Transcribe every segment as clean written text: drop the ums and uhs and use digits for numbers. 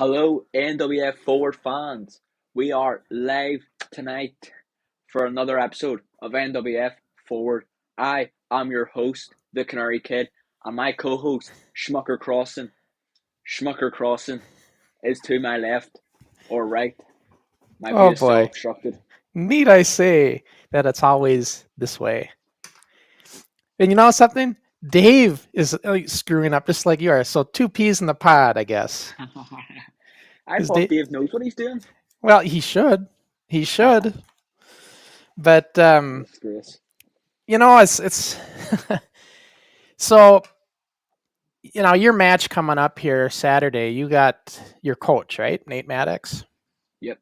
Hello, NWF Forward fans. We are live tonight for another episode of NWF Forward. I am your host, the Canary Kid, and my co-host, Schmucker Crossen is to my left or right. My view Oh is still boy. obstructed. Need I say that it's always this way? And you know something? Dave is screwing up just like you are. So two peas in the pod, I guess. I Is thought Dave? Dave knows what he's doing. Well, he should. He should. But Disgrace. it's so your match coming up here Saturday. You got your coach, right, Nate Maddox. Yep.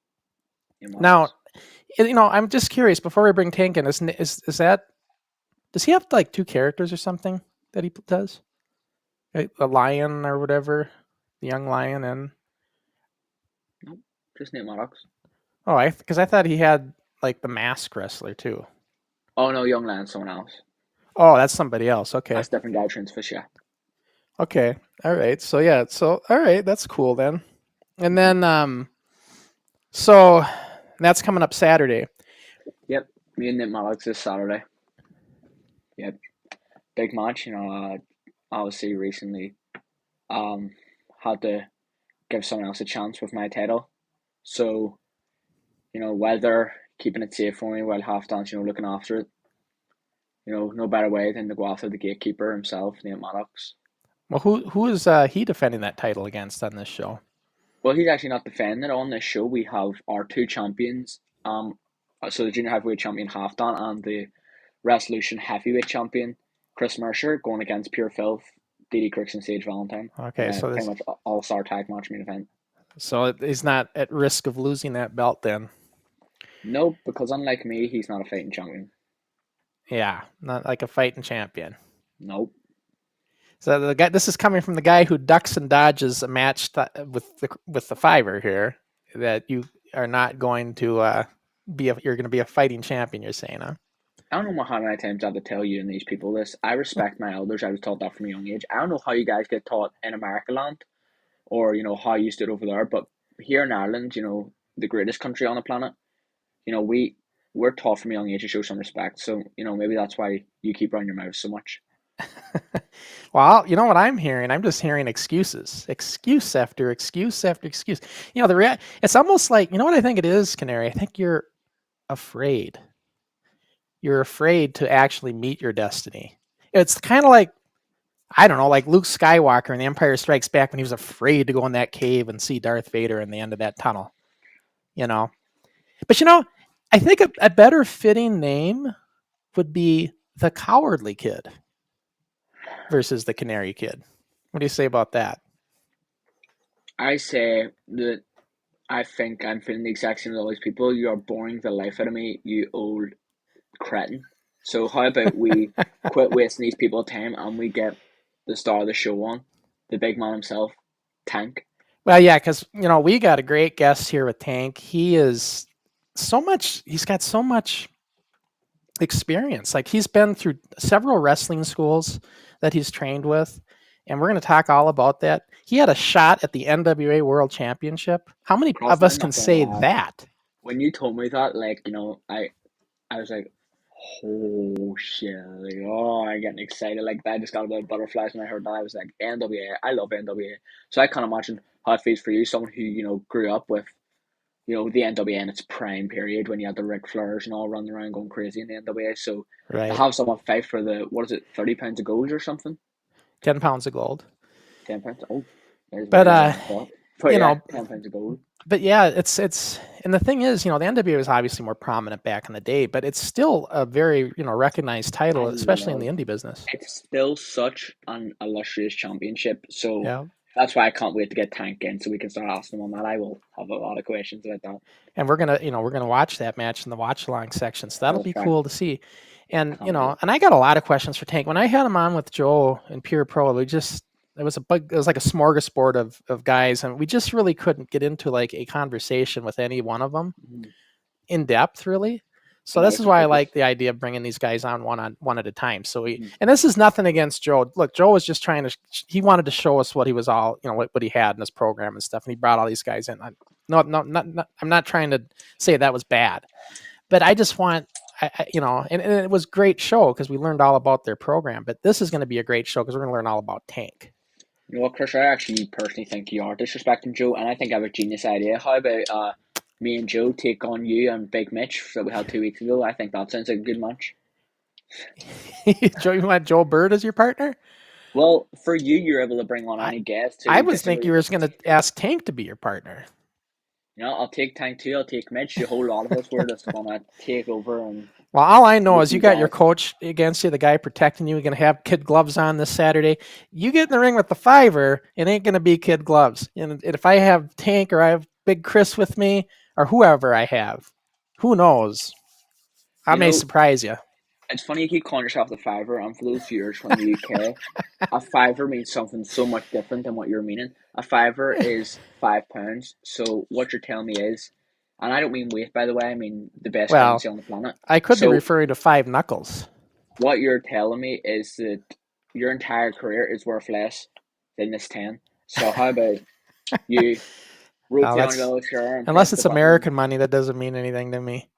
Now, I'm just curious. Before we bring Tank in, is that? Does he have like two characters or something that he does? A lion or whatever, the young lion, and Nope. Just Nate Maddox. because I thought he had like the mask wrestler too. Oh no, Young Lion, someone else. Oh, that's somebody else. Okay, That's different guy trains fish, yeah. okay, all right. So yeah, all right, that's cool then. And then so that's coming up Saturday. Yep. Me and Nate Maddox this Saturday. Yep. Big match, obviously recently had to give someone else a chance with my title. So, while they're keeping it safe for me while half dance, looking after it, no better way than to go after the gatekeeper himself, Nate Maddox. Well, who is he defending that title against on this show? Well, he's actually not defending it on this show. We have our two champions. So the junior heavyweight champion Halfdan and the resolution heavyweight champion Chris Mercer going against Pure Filth, DD Crooks and Sage Valentine. Okay, so pretty much all-star tag match main event. So he's not at risk of losing that belt then. Nope, because unlike me, he's not a fighting champion. Yeah, not like a fighting champion. Nope. So the guy, this is coming from the guy who ducks and dodges a match with the fiver here. That you are not going to you're going to be a fighting champion. You're saying, huh? I don't know how many times I have to tell you and these people this. I respect my elders. I was taught that from a young age. I don't know how you guys get taught in America land, or how you stood over there. But here in Ireland, the greatest country on the planet, we're taught from a young age to show some respect. So maybe that's why you keep running your mouth so much. Well, you know what I'm hearing? I'm just hearing excuses, excuse after excuse after excuse. It's almost like, what I think it is, Canary. I think you're afraid. You're afraid to actually meet your destiny. It's kind of like, I don't know, like Luke Skywalker in The Empire Strikes Back when he was afraid to go in that cave and see Darth Vader in the end of that tunnel. But I think a better fitting name would be the Cowardly Kid versus the Canary Kid. What do you say about that? I say that I think I'm feeling the exact same as all these people. You are boring the life out of me, you old cretin. So how about we quit wasting these people's time and we get the star of the show on, the big man himself, Tank. Well, yeah, because we got a great guest here with Tank. He's got so much experience. Like he's been through several wrestling schools that he's trained with, and we're going to talk all about that. He had a shot at the NWA World Championship. How many of us can say that? When you told me that, I was like, oh shit, I'm getting excited. Like I just got a bit of butterflies when I heard that. I was like, NWA, I love NWA. So I can't imagine how it feels for you, someone who, grew up with, the NWA in its prime period when you had the Ric Flairs and all running around going crazy in the NWA. So right. To have someone fight for the, what is it, 30 pounds of gold or something? 10 pounds of gold. 10 pounds? Oh. But, 10 pounds of gold. But yeah, it's and the thing is, the NWA was obviously more prominent back in the day, but it's still a very, recognized title, especially in the indie business. It's still such an illustrious championship. So yeah. That's why I can't wait to get Tank in so we can start asking him on that. I will have a lot of questions about that. And we're gonna watch that match in the watch along section. So that'll be cool to see. And and I got a lot of questions for Tank. When I had him on with Joe in Pure Pro, it was like a smorgasbord of guys, and we just really couldn't get into like a conversation with any one of them in depth, really. So this is why I like the idea of bringing these guys on one at a time. So and this is nothing against Joe. Look, Joe was just trying to, he wanted to show us what he was all, what he had in his program and stuff. And he brought all these guys in. No, I'm not trying to say that was bad, but I just want, and it was a great show because we learned all about their program. But this is going to be a great show because we're going to learn all about Tank. You know what, Chris? I actually personally think you are disrespecting Joe, and I think I have a genius idea. How about me and Joe take on you and Big Mitch that we had 2 weeks ago? I think that sounds like a good match. Joe, you want Joe Bird as your partner? Well, for you, you're able to bring on any guest. I was thinking you were going to ask Tank to be your partner. I'll take Tank too. I'll take Mitch. A whole lot of us were just gonna take over. And well, all I know is you got your coach against you, the guy protecting you. You're gonna have kid gloves on this Saturday. You get in the ring with the fiver, it ain't gonna be kid gloves. And if I have Tank or I have Big Chris with me or whoever I have, who knows? I may surprise you. It's funny you keep calling yourself the fiver, and for those viewers from the UK, a fiver means something so much different than what you're meaning. A fiver is £5. So what you're telling me is, and I don't mean weight, by the way, I mean the best currency on the planet. I could be referring to 5 knuckles. What you're telling me is that your entire career is worth less than this 10. So how about you rotate on the unless it's American money, that doesn't mean anything to me.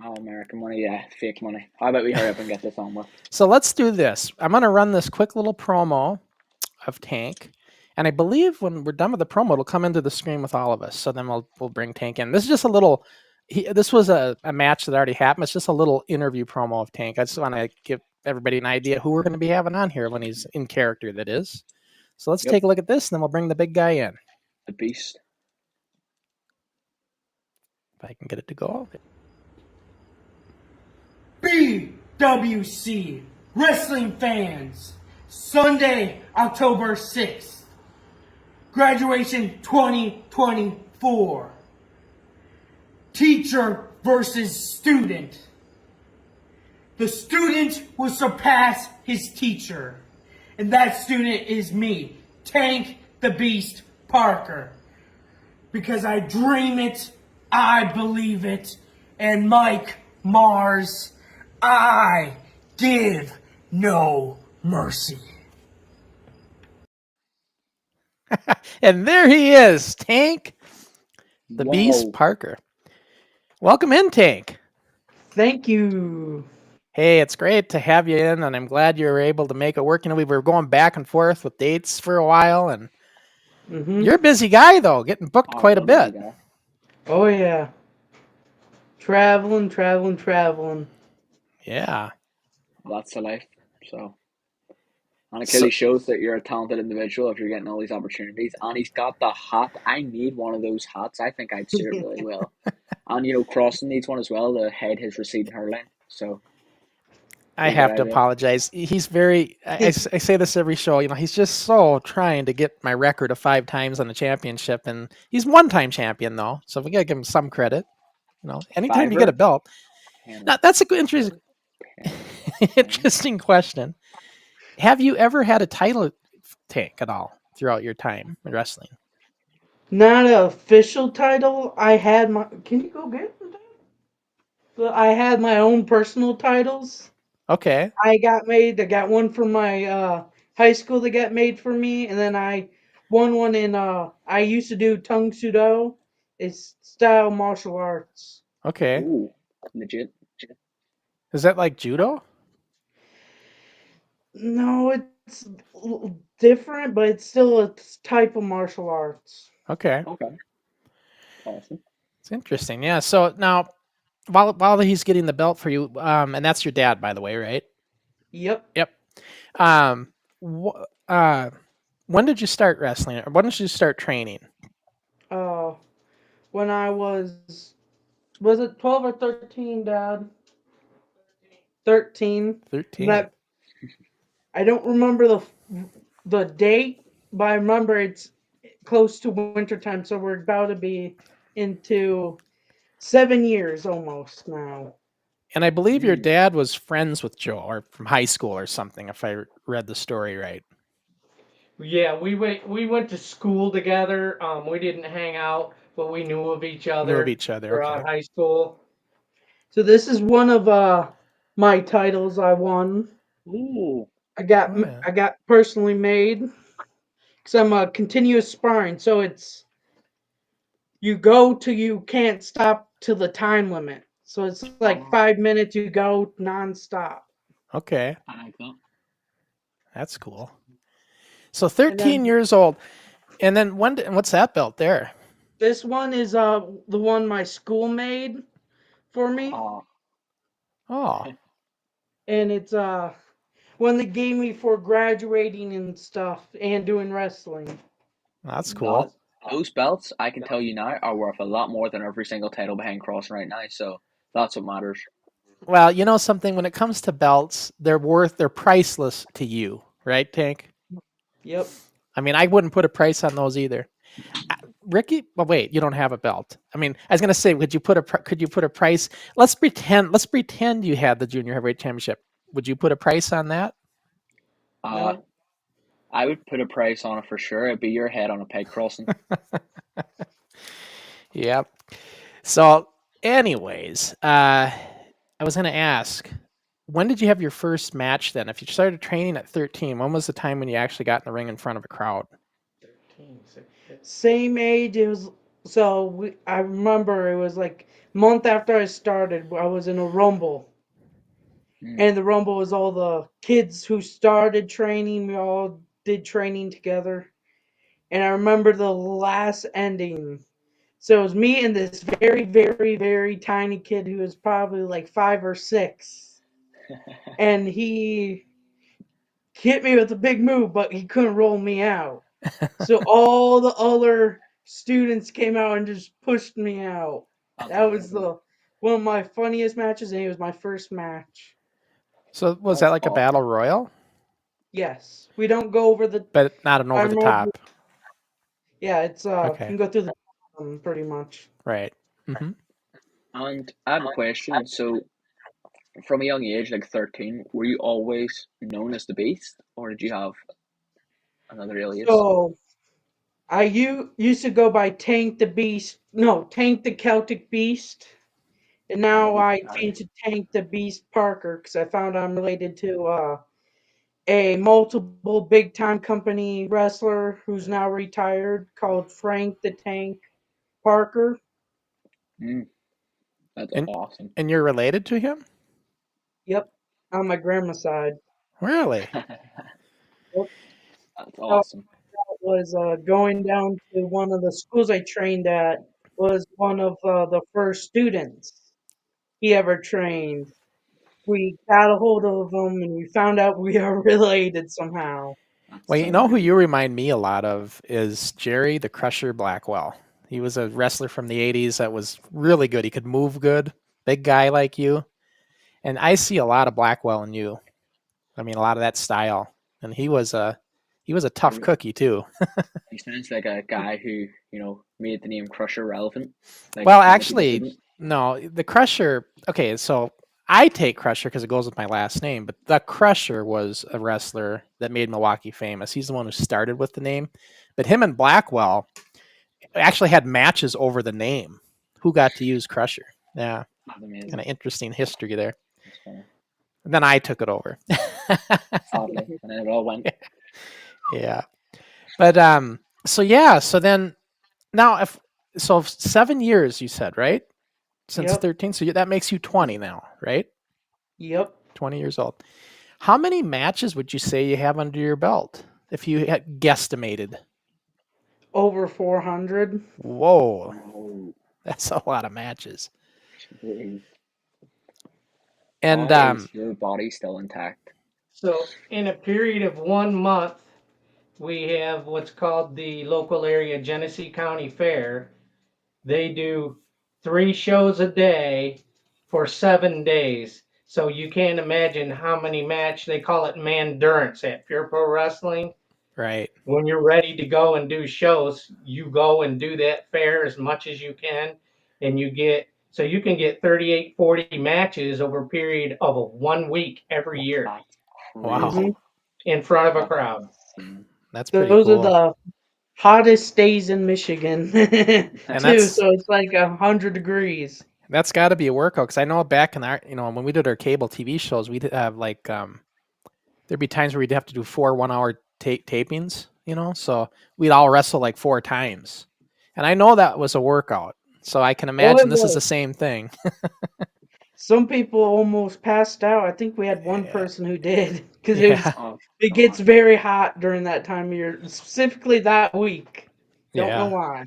Oh, American money, yeah, fake money. How about we hurry up and get this on with? So let's do this. I'm going to run this quick little promo of Tank. And I believe when we're done with the promo, it'll come into the screen with all of us. So then we'll bring Tank in. This is just a little, this was a match that already happened. It's just a little interview promo of Tank. I just want to give everybody an idea who we're going to be having on here when he's in character, that is. So let's take a look at this, and then we'll bring the big guy in. The Beast. If I can get it to go. BWC Wrestling fans, Sunday, October 6th, graduation 2024, teacher versus student. The student will surpass his teacher, and that student is me, Tank the Beast Parker, because I dream it, I believe it, and Mike Mars, I give no mercy. And there he is, Tank the Beast Parker. Welcome in, Tank. Thank you. Hey, it's great to have you in, and I'm glad you were able to make it work. We were going back and forth with dates for a while, and you're a busy guy, though, getting booked quite a bit. Oh, yeah. Traveling. Yeah. Well, that's the life. So, and it clearly shows that you're a talented individual if you're getting all these opportunities. And he's got the hat. I need one of those hats. I think I'd suit it really well. And Crossen needs one as well to hide his receding hairline. So, I have to apologize. He's very. I say this every show. He's just so trying to get my record of 5 times on the championship, and he's 1-time champion though. So we gotta give him some credit. Anytime you get a belt. Now, that's a good interesting question. Have you ever had a title, Tank, at all throughout your time in wrestling? Not an official title. I had my. Can you go get it? I had my own personal titles. Okay. I got one from my high school that got made for me, and then I won one in. I used to do Tung Sudo. It's style martial arts. Okay. Ooh, legit. Is that like judo? No, it's different, but it's still a type of martial arts. Okay. Awesome. It's interesting. Yeah. So now, while he's getting the belt for you, and that's your dad, by the way, right? Yep. When did you start wrestling, or when did you start training? When I was it 12 or 13, Dad? 13. 13. I don't remember the date, but I remember it's close to wintertime, so we're about to be into 7 years almost now. And I believe your dad was friends with Joe, or from high school or something, if I read the story right. Yeah, we went to school together. We didn't hang out, but we knew of each other. Okay. High school. So this is one of my titles I won. Ooh. Oh, yeah. I got personally made because I'm a continuous sparring. So it's you go till you can't stop till the time limit. So it's like Oh, 5 minutes. You go nonstop. Okay, I like that. that's cool. So And 13 then years old, and then what's that belt there? this one is the one my school made for me, Oh, Oh, and it's one they gave me for graduating and stuff and doing wrestling. that's that cool. those belts, I can tell you now, are worth a lot more than every single title behind Crossing right now. So that's what matters. Well, you know something, when it comes to belts, they're priceless to you, right, Tank? Yep. I mean, I wouldn't put a price on those either. Ricky, well, wait, you don't have a belt. I mean, I was gonna say, could you put a price? Let's pretend you had the junior heavyweight championship. Would you put a price on that? Uh, No. I would put a price on it for sure. It'd be your head on a peg crossing. Yep. So, anyways, I was gonna ask, when did you have your first match? Then, if you started training at 13, when was the time when you actually got in the ring in front of a crowd? 13. Same age. It was I remember it was like month after I started. I was in a rumble, Mm. and the rumble was all the kids who started training. We all did training together, and I remember the last ending. So it was me and this very, very, very tiny kid who was probably like 5 or 6, and he hit me with a big move, but he couldn't roll me out. So all the other students came out and just pushed me out. That's That was amazing. the one of my funniest matches, and it was my first match. So, was that That's like a battle awesome. royal, Yes, we don't go over the. but not an I over the remember. top? Yeah, it's you Okay, can go through the pretty much. right. Hmm. And I have a question. So, from a young age, like 13, were you always known as the Beast, or did you have another alias? So used to go by Tank the Beast. No, Tank the Celtic Beast. And now Oh, I changed to Tank the Beast Parker because I found I'm related to a multiple big time company wrestler who's now retired called Frank the Tank Parker. mm, that's And awesome. and you're related to him? Yep, on my grandma's side. Really? Yep. That's So awesome. I was going down to one of the schools I trained at was one of the first students he ever trained. We got a hold of him and we found out we are related somehow. That's Well, you so know who you cool. remind me a lot of is Jerry the Crusher Blackwell. He was a wrestler from the 80s that was really good. He could move good, big guy like you. And I see a lot of Blackwell in you. I mean, a lot of that style. And he was a tough He, cookie too. he sounds like a guy who, made the name Crusher relevant. Like, Well, most people actually, didn't. no, the Crusher. Okay, so I take Crusher because it goes with my last name, but the Crusher was a wrestler that made Milwaukee famous. He's the one who started with the name. But him and Blackwell actually had matches over the name. Who got to use Crusher? Yeah, That's kind amazing. of interesting history there. That's funny. And then I took it over. Sadly. And then it all went. Yeah, but so yeah, so then now if so 7 years you said, right? Since Yep, 13, so that makes you 20 now, right? yep. 20 years old. How many matches would you say you have under your belt if you had guesstimated? Over 400. Whoa, Whoa. that's a lot of matches. Jeez. And How is your body still intact? So, in a period of 1 month, we have what's called the local area Genesee County Fair. They do 3 shows a day for 7 days. So you can't imagine how many match they call it mandurance at Pure Pro Wrestling. right. When you're ready to go and do shows, you go and do that fair as much as you can, and you can get 38, 40 matches over a period of 1 week every year That's Wow, Hmm. crazy. in front of a That's crowd. insane. that's pretty Those are cool. the hottest days in Michigan And too. that's So it's like 100 degrees. That's got to be a workout because I know back in our, when we did our cable TV shows, we'd have like, there'd be times where we'd have to do 4 1-hour tapings, so we'd all wrestle like 4 times. And I know that was a workout. So I can Oh, imagine it this is the was. same thing. Some people almost passed out. I think we had one Yeah. person who did because Yeah. Oh, it gets very hot during that time of year, specifically that week. Don't know Yeah. why.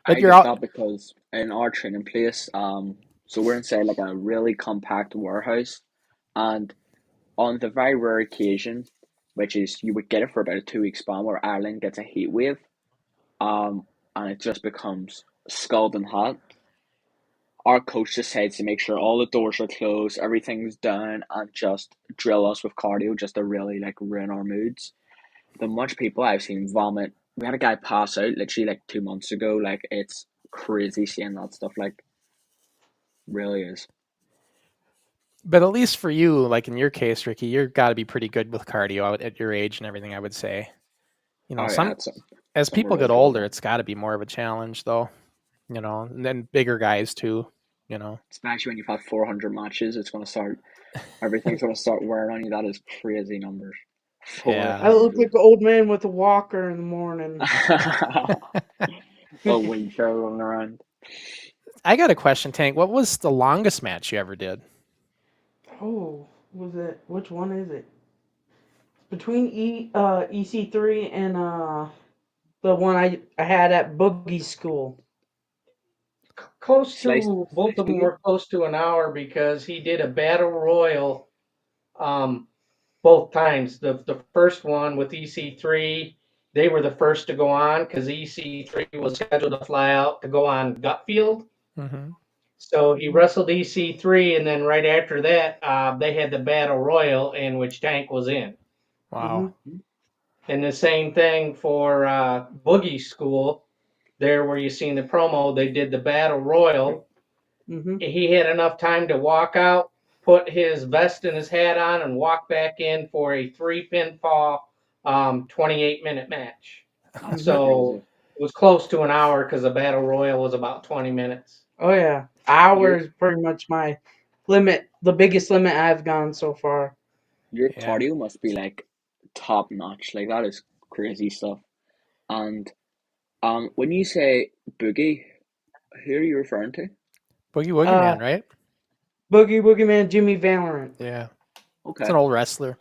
But I you're get out. that because in our training place, so we're inside like a really compact warehouse, and on the very rare occasion, which is you would get it for about a 2 week span where Ireland gets a heat wave, and it just becomes scalding hot. Our coach decides to make sure all the doors are closed, everything's down, and just drill us with cardio just to really like ruin our moods. The much people I've seen vomit. We had a guy pass out literally like 2 months ago. Like it's crazy seeing that stuff. Like really is. But at least for you, like in your case, Ricky, you've got to be pretty good with cardio out at your age and everything, I would say. Oh yeah, Some it's as something people we're really get good older, at. it's got to be more of a challenge, though. And then bigger guys too. Especially when you've had 400 matches, it's gonna start. Everything's gonna start wearing on you. That is crazy numbers. Yeah. I look 400. like an old man with a walker in the morning. A wheelchair running around. I got a question, Tank. What was the longest match you ever did? Oh, was it? Which one is it? Between EC3 and the one I had at Boogie School. Close Slice, to both slice of them boogie. were close to an hour because he did a battle royal um, both times. The first one with EC3, they were the first to go on because EC3 was scheduled to fly out to go on Gutfield. Mm-hmm. So he wrestled EC3, and then right after that, they had the battle royal in which Tank was in. Hmm. Wow. And the same thing for Boogie School, there where you seen the promo, they did the battle royal. Hmm. He had enough time to walk out, put his vest and his hat on, and walk back in for a 3 pinfall, 28-minute match. That's So crazy. it was close to an hour because the battle royal was about 20 minutes. Oh yeah, Your hours pretty much my limit. The biggest limit I've gone so far. your Yeah. cardio must be like top notch. Like that is crazy stuff. And when you say boogie, who are you referring to? Boogie Woogie Uh, Man, right? Boogie Man Jimmy Valorant. Yeah. It's Okay. an old wrestler.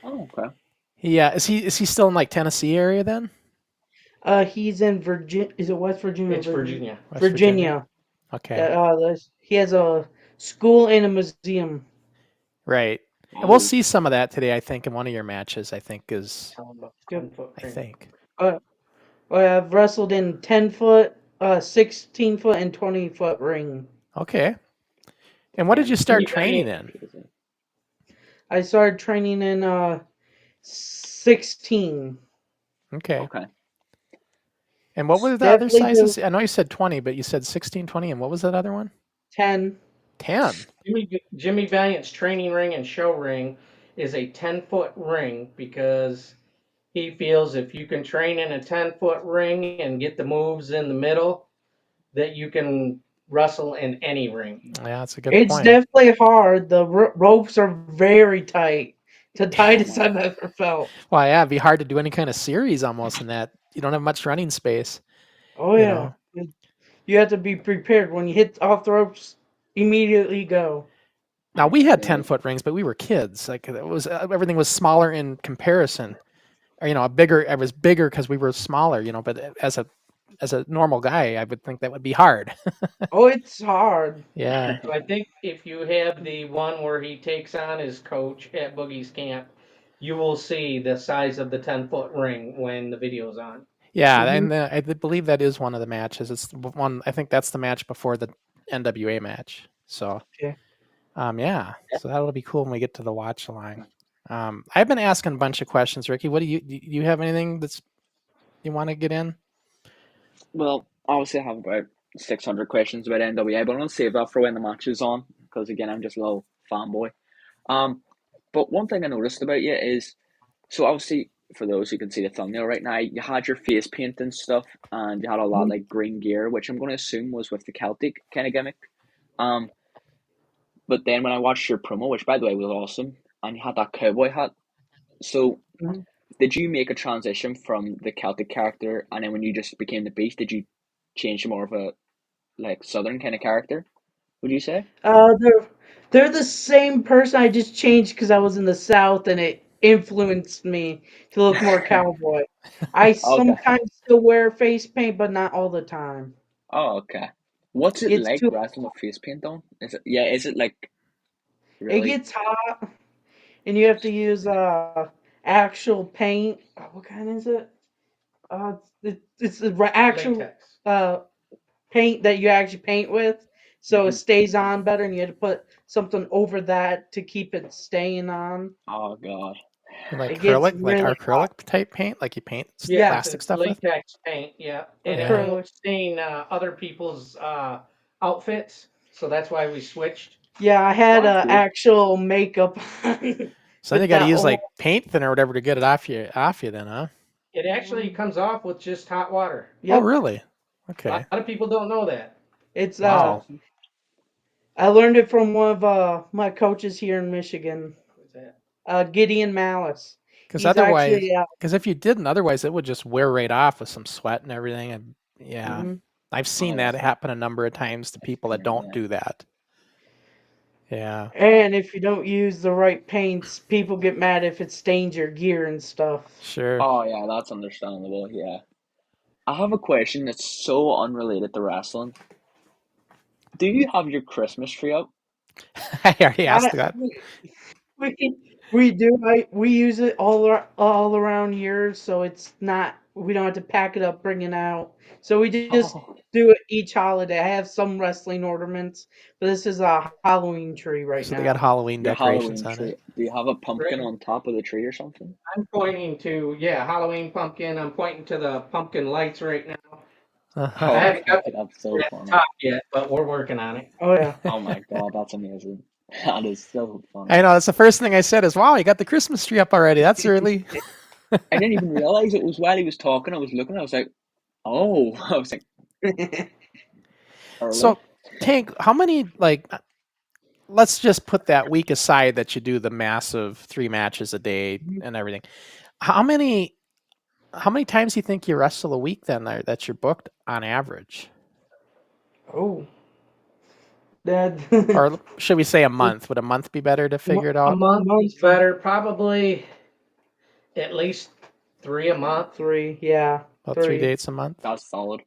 Oh, okay. Yeah. Is he still in like Tennessee area then? He's in Virginia. Is it West Virginia? It's Virginia. West Virginia. Virginia. Okay. He has a school and a museum. Right. And we'll Oh, see some of that today, I think, in one of your matches, I think is Tell him about Good. 10-foot I ring. think. I've wrestled in 10 foot, 16 foot, and 20 foot ring. Okay. And what did you And start Jimmy training Valiant, in? crazy. I started training in 16. Okay. Okay. And what were the other Definitely do sizes? I know you said 20, but you said 16, 20, and what was that other one? 10. 10. Jimmy Valiant's training ring and show ring is a 10-foot ring because he feels if you can train in a 10-foot ring and get the moves in the middle, that you can wrestle in any ring. Yeah, that's a good It's point. definitely hard. The ropes are very tight. The Oh tightest my. I've ever felt. Well, yeah, it'd be hard to do any kind of series almost in that. You don't have much running space, Oh, you yeah. know. You have to be prepared. When you hit off the ropes, immediately go. Now That's we had crazy. 10-foot rings, but we were kids. Like it was everything was smaller in comparison. Or, bigger. I was bigger because we were smaller, But as a normal guy, I would think that would be hard. Oh, it's hard. Yeah. So I think if you have the one where he takes on his coach at Boogie's camp, you will see the size of the 10-foot ring when the video's on. Yeah, Mhm. and I believe that is one of the matches. It's the one. I think that's the match before the NWA match. So, Okay. yeah. So that'll be cool when we get to the watch along. I've been asking a bunch of questions, Ricky. What do you have anything that's you want to get in? Well, obviously I have about 600 questions about NWA, but I'm gonna save that for when the match is on because again I'm just a little fanboy. Um, but one thing I noticed about you is so obviously for those who can see the thumbnail right now, you had your face paint and stuff, and you had a lot Mhm. like green gear, which I'm going to assume was with the Celtic kind of gimmick. Um, but then when I watched your promo, which by the way was awesome, and you had that cowboy hat. So Mhm. did you make a transition from the Celtic character, and then when you just became the Beast, did you change to more of a like Southern kind of character? Would you say? They're the same person. I just changed because I was in the South and it influenced me to look more cowboy. I Okay. sometimes still wear face paint, but not all the time. Oh, okay. What's it It's like too. wrestling with face paint on? Is it yeah? Is it like It really? gets hot, and you have to use actual paint. What kind is it? It's the actual Latex. uh paint that you actually paint with, so it Hmm. stays on better, and you have to put something over that to keep it staying on. Oh God. Like It gets acrylic, like really hot. acrylic type paint, like you paint Yes, Yeah, plastic it's stuff with. latex paint. Yeah, and it Yeah, acrylic. promotes seeing other people's outfits, so that's why we switched. Yeah, I had Well, that's good. actual makeup on so then you with got to that use old. like paint thinner or whatever to get it off you then, huh? It actually comes off with just hot water. Oh, Yep, really? A lot Okay. of people don't know that. it's That's Wow. awesome. I learned it from one of my coaches here in Michigan, What's that? Gideon Malice. Because He's otherwise, actually because if you didn't, otherwise it would just wear right off with some sweat and everything. And yeah, mhm. I've Oh seen yeah. that happen a number of times to I've people that seen it. don't Yeah. do that. Yeah, And if you don't use the right paints, people get mad if it stains your gear and stuff. sure. Oh yeah, that's understandable. Yeah. I have a question that's so unrelated to wrestling. Do you have your Christmas tree up? I already I, asked that. we we do. We use it all around years, so it's not. We don't have to pack it up, bring it out. So we just Oh, do it each holiday. I have some wrestling ornaments, but this is a Halloween tree right So they got now. Halloween your decorations Halloween on it. tree. Do you have a pumpkin Right. on top of the tree or something? I'm pointing to Halloween pumpkin. I'm pointing to the pumpkin lights right now. I Uh-huh. Oh, haven't got the that's so picture at the funny. top yet, but we're working on it. Oh yeah. Oh my God, that's amazing. That is so funny. I know that's the first thing I said is, "Wow, you got the Christmas tree up already. That's early." I didn't even realize it was while he was talking. I was looking. I was like, oh, I was like, early. So, Tank, how many like? Let's just put that week aside that you do the massive 3 matches a day and everything. How many? How many times do you think you wrestle a week then that you're booked on average? Oh, that Or should we say a month? Would a month be better to figure it A out? month is month better, probably at least 3 a month. three. Yeah, About three three. dates a month? That's solid.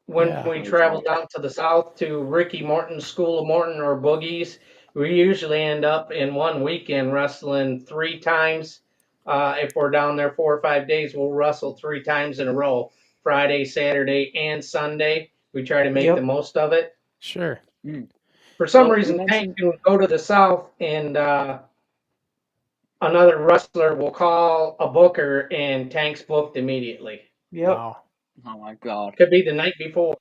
When Yeah. we Very travel solid. down to the south to Ricky Morton's School of Morton or Boogies, we usually end up in one weekend wrestling 3 times. If we're down there 4 or 5 days, we'll wrestle 3 times in a row: Friday, Saturday, and Sunday. We try to make the Yep. most of it. Sure. Mm. For some Well, you reason, Tank mentioned. can go to the south and another wrestler will call a booker and Tank's booked immediately. Yep. Wow. Oh my God, Could be the night before.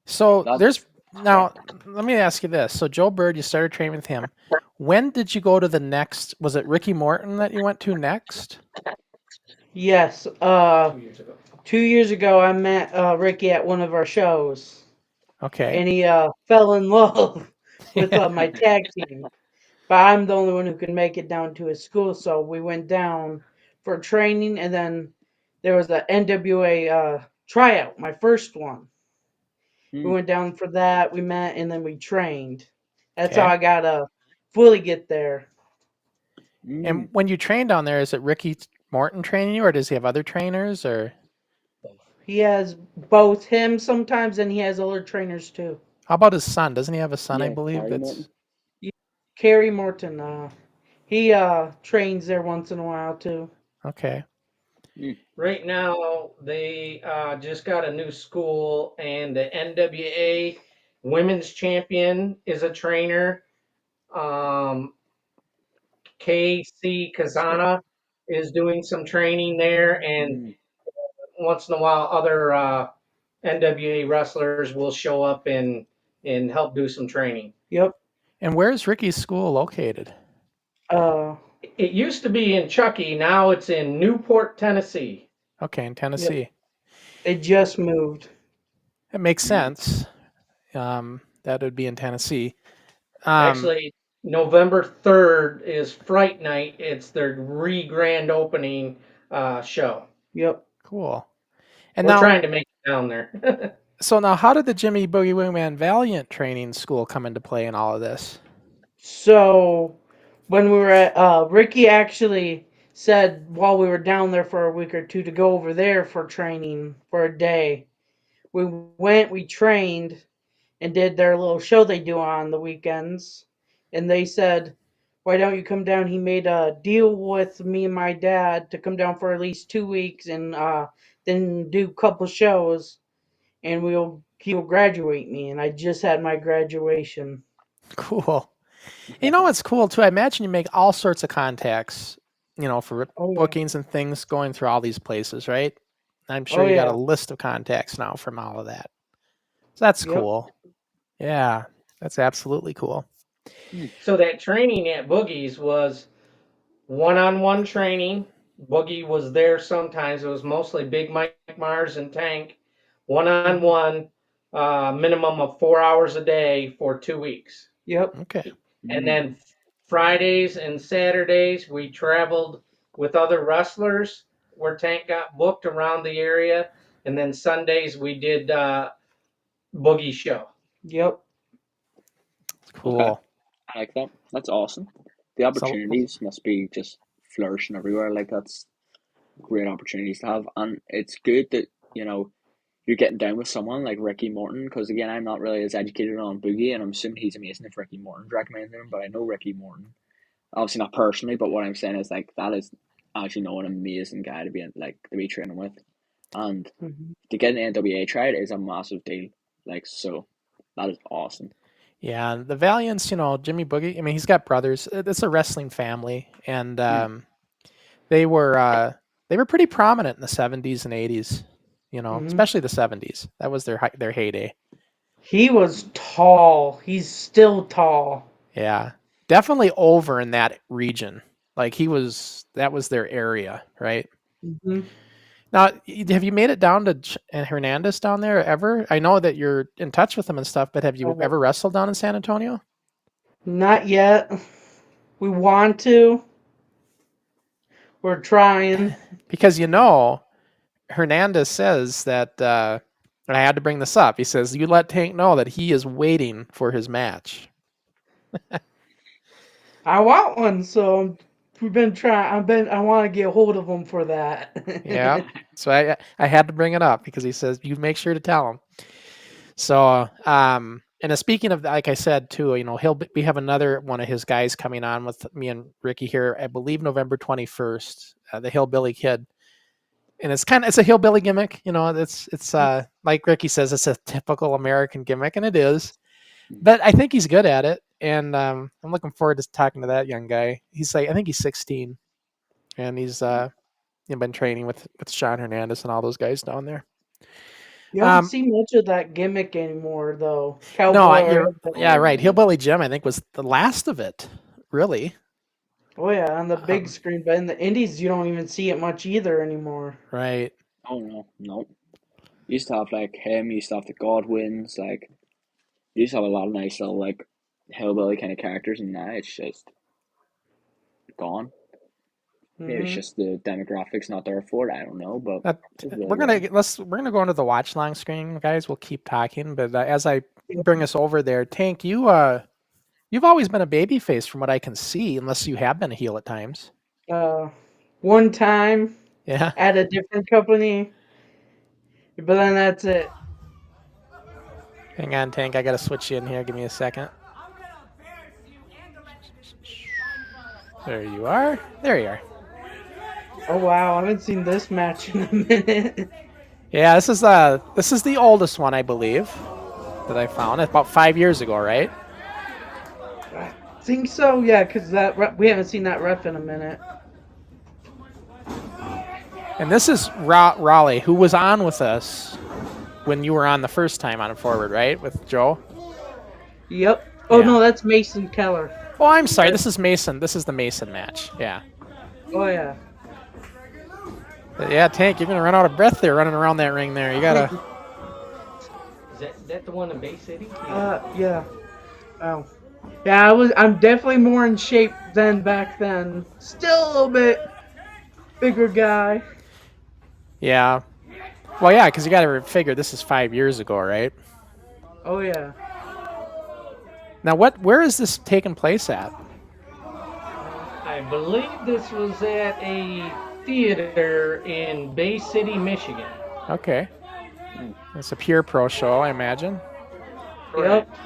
So there's that's now. Let me ask you this. So Joe Bird, you started training with him. When did you go to the next? Was it Ricky Morton that you went to next? Yes. 2 years ago. 2 years ago, I met Ricky at one of our shows, Okay. and he fell in love with my tag team. But I'm the only one who can make it down to his school, so we went down for training, and then there was the NWA tryout, my first one. We mm, went down for that. We met, and then we trained. That's how Okay. I got to fully get there. And mm. when you train down there, is it Ricky Morton training you, or does he have other trainers? Or He has both him sometimes, and he has other trainers too. how about his son? Doesn't he have a son? I Yeah, believe Carrie that's Morton. Kerry Morton, he trains there once in a while too. okay. Mm, Right now, they just got a new school, and the NWA Women's Champion is a trainer. Um, KC Kazana is doing some training there, and mm. once in a while, other NWA wrestlers will show up and help do some training. Yep. And where's Ricky's school located? Uh, It used to be in Chuckey, now it's in Newport, Tennessee. Okay, in yep. Tennessee. They just moved. It makes Mm. sense. Um, That would be in Tennessee. Actually, November 3rd is Fright Night. It's their grand opening show. Yep. Cool. And We're now, trying to make it down there. so now, how did the Jimmy Boogie Wingman Valiant training school come into play in all of this? So when we were at Ricky actually said while we were down there for a week or two to go over there for training for a day. We went, we trained, and did their little show they do on the weekends. And they said, "Why don't you come down?" He made a deal with me and my dad to come down for at least 2 weeks and then do a couple shows, and he'll graduate me. And I just had my graduation. Cool. You know what's cool too? I imagine you make all sorts of contacts, for Oh yeah. bookings and things going through all these places, right? I'm sure Oh you got a yeah. list of contacts now from all of that. So that's Yep. cool. Yeah, that's absolutely cool. So that training at Boogie's was one-on-one training. Boogie was there sometimes. It was mostly Big Mike Mars and Tank. One-on-one, minimum of 4 hours a day for 2 weeks. Yep. Okay. And then Fridays and Saturdays, we traveled with other wrestlers where Tank got booked around the area. And then Sundays, we did Boogie show. Yep. Cool. Okay. I like that. That's awesome. The opportunities must be just flourishing everywhere. Like, that's great opportunities to have. And it's good that, you're getting down with someone like Ricky Morton, because again, I'm not really as educated on Boogie, and I'm assuming he's amazing if Ricky Morton's recommending him, but I know Ricky Morton. Obviously not personally, but what I'm saying is, like, that is actually an amazing guy to be training with. And to get an NWA tried is a massive deal. Like, so that is awesome. Yeah, the Valiants, Jimmy Boogie, I mean, he's got brothers. It's a wrestling family, and they were pretty prominent in the 70s and 80s, especially the 70s. That was their heyday. He was tall. He's still tall. Yeah, definitely over in that region. Like that was their area, right? Mm-hmm. Now, have you made it down to Hernandez down there ever? I know that you're in touch with them and stuff, but have you ever wrestled down in San Antonio? Not yet. We want to. We're trying. Because Hernandez says that, and I had to bring this up. He says, you let Tank know that he is waiting for his match. I want one, so we've been trying. I want to get a hold of him for that. Yeah. So I had to bring it up because he says, you make sure to tell him. So, and speaking of, like I said too, we have another one of his guys coming on with me and Ricky here, I believe November 21st, the Hillbilly Kid. And it's a hillbilly gimmick, it's like Ricky says, it's a typical American gimmick, and it is, but I think he's good at it. And I'm looking forward to talking to that young guy. I think he's 16, and he's been training with Sean Hernandez and all those guys down there. You don't see much of that gimmick anymore, though. Right. Hillbilly Jim, I think, was the last of it, really. Oh yeah, on the big screen, but in the indies, you don't even see it much either anymore. Right. Oh no. You used to have like him. You used to have the Godwins. Like, you used to have a lot of nice little like hillbilly kind of characters, and now it's just gone. Maybe it's just the demographics not there for it. I don't know, but we're gonna go into the watch long screen, guys. We'll keep talking, but as I bring us over there, Tank, you've always been a baby face from what I can see, unless you have been a heel at times. One time, yeah, at a different company, but then that's it. Hang on, Tank. I gotta switch you in here. Give me a second. There you are. There you are. Oh wow, I haven't seen this match in a minute. Yeah, this is the oldest one, I believe, that I found. It's about 5 years ago, right? I think so, yeah, because we haven't seen that ref in a minute. And this is Raleigh, who was on with us when you were on the first time on Forward, right, with Joe? Yep. Oh no, that's Mason Keller. Oh, I'm sorry. This is Mason. This is the Mason match. Yeah. Oh yeah. But yeah, Tank, you're gonna run out of breath there, running around that ring there. You gotta. that the one in Bay City? Yeah. Oh. Yeah, I'm definitely more in shape than back then. Still a little bit bigger guy. Yeah. Well, yeah, because you got to figure this is 5 years ago, right? Oh yeah. Now, where is this taking place at? I believe this was at a theater in Bay City, Michigan. Okay. It's a pure pro show, I imagine. Correct. Yep.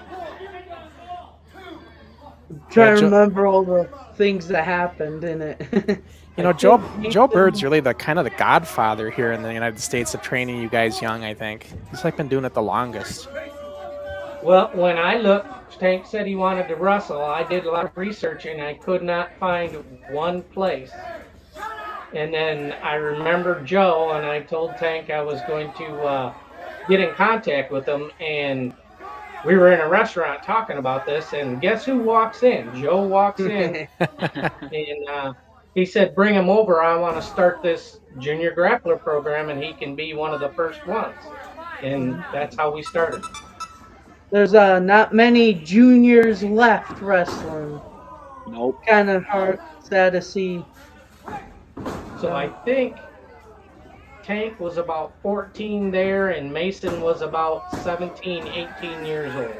Trying to Joe- remember all the things that happened in it. You know, I Joe think Joe Nathan- Bird's really the kind of the godfather here in the United States of training you guys young, I think. He's like been doing it the longest. Well, when I looked, Tank said he wanted to wrestle. I did a lot of research and I could not find one place. And then I remembered Joe and I told Tank I was going to get in contact with him. And we were in a restaurant talking about this. And guess who walks in? Joe walks in. And he said, bring him over. I want to start this junior grappler program and he can be one of the first ones. And that's how we started. There's not many juniors left wrestling. Nope. Kind of hard, sad to see. So I think Tank was about 14 there and Mason was about 17, 18 years old.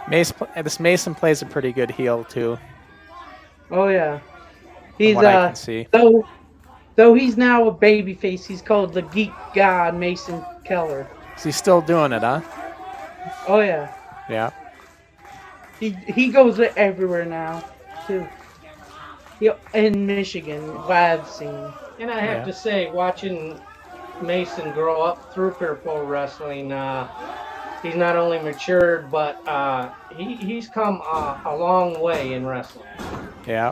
This Mason plays a pretty good heel too, Oh yeah. from He's what I can see. though he's now a babyface. He's called the Geek God Mason Keller. Is he still doing it, huh? Oh yeah. Yeah. He goes everywhere now too. In Michigan, what I've seen. And I have to say, watching Mason grow up through pro wrestling, he's not only matured, but he's come a long way in wrestling. Yeah.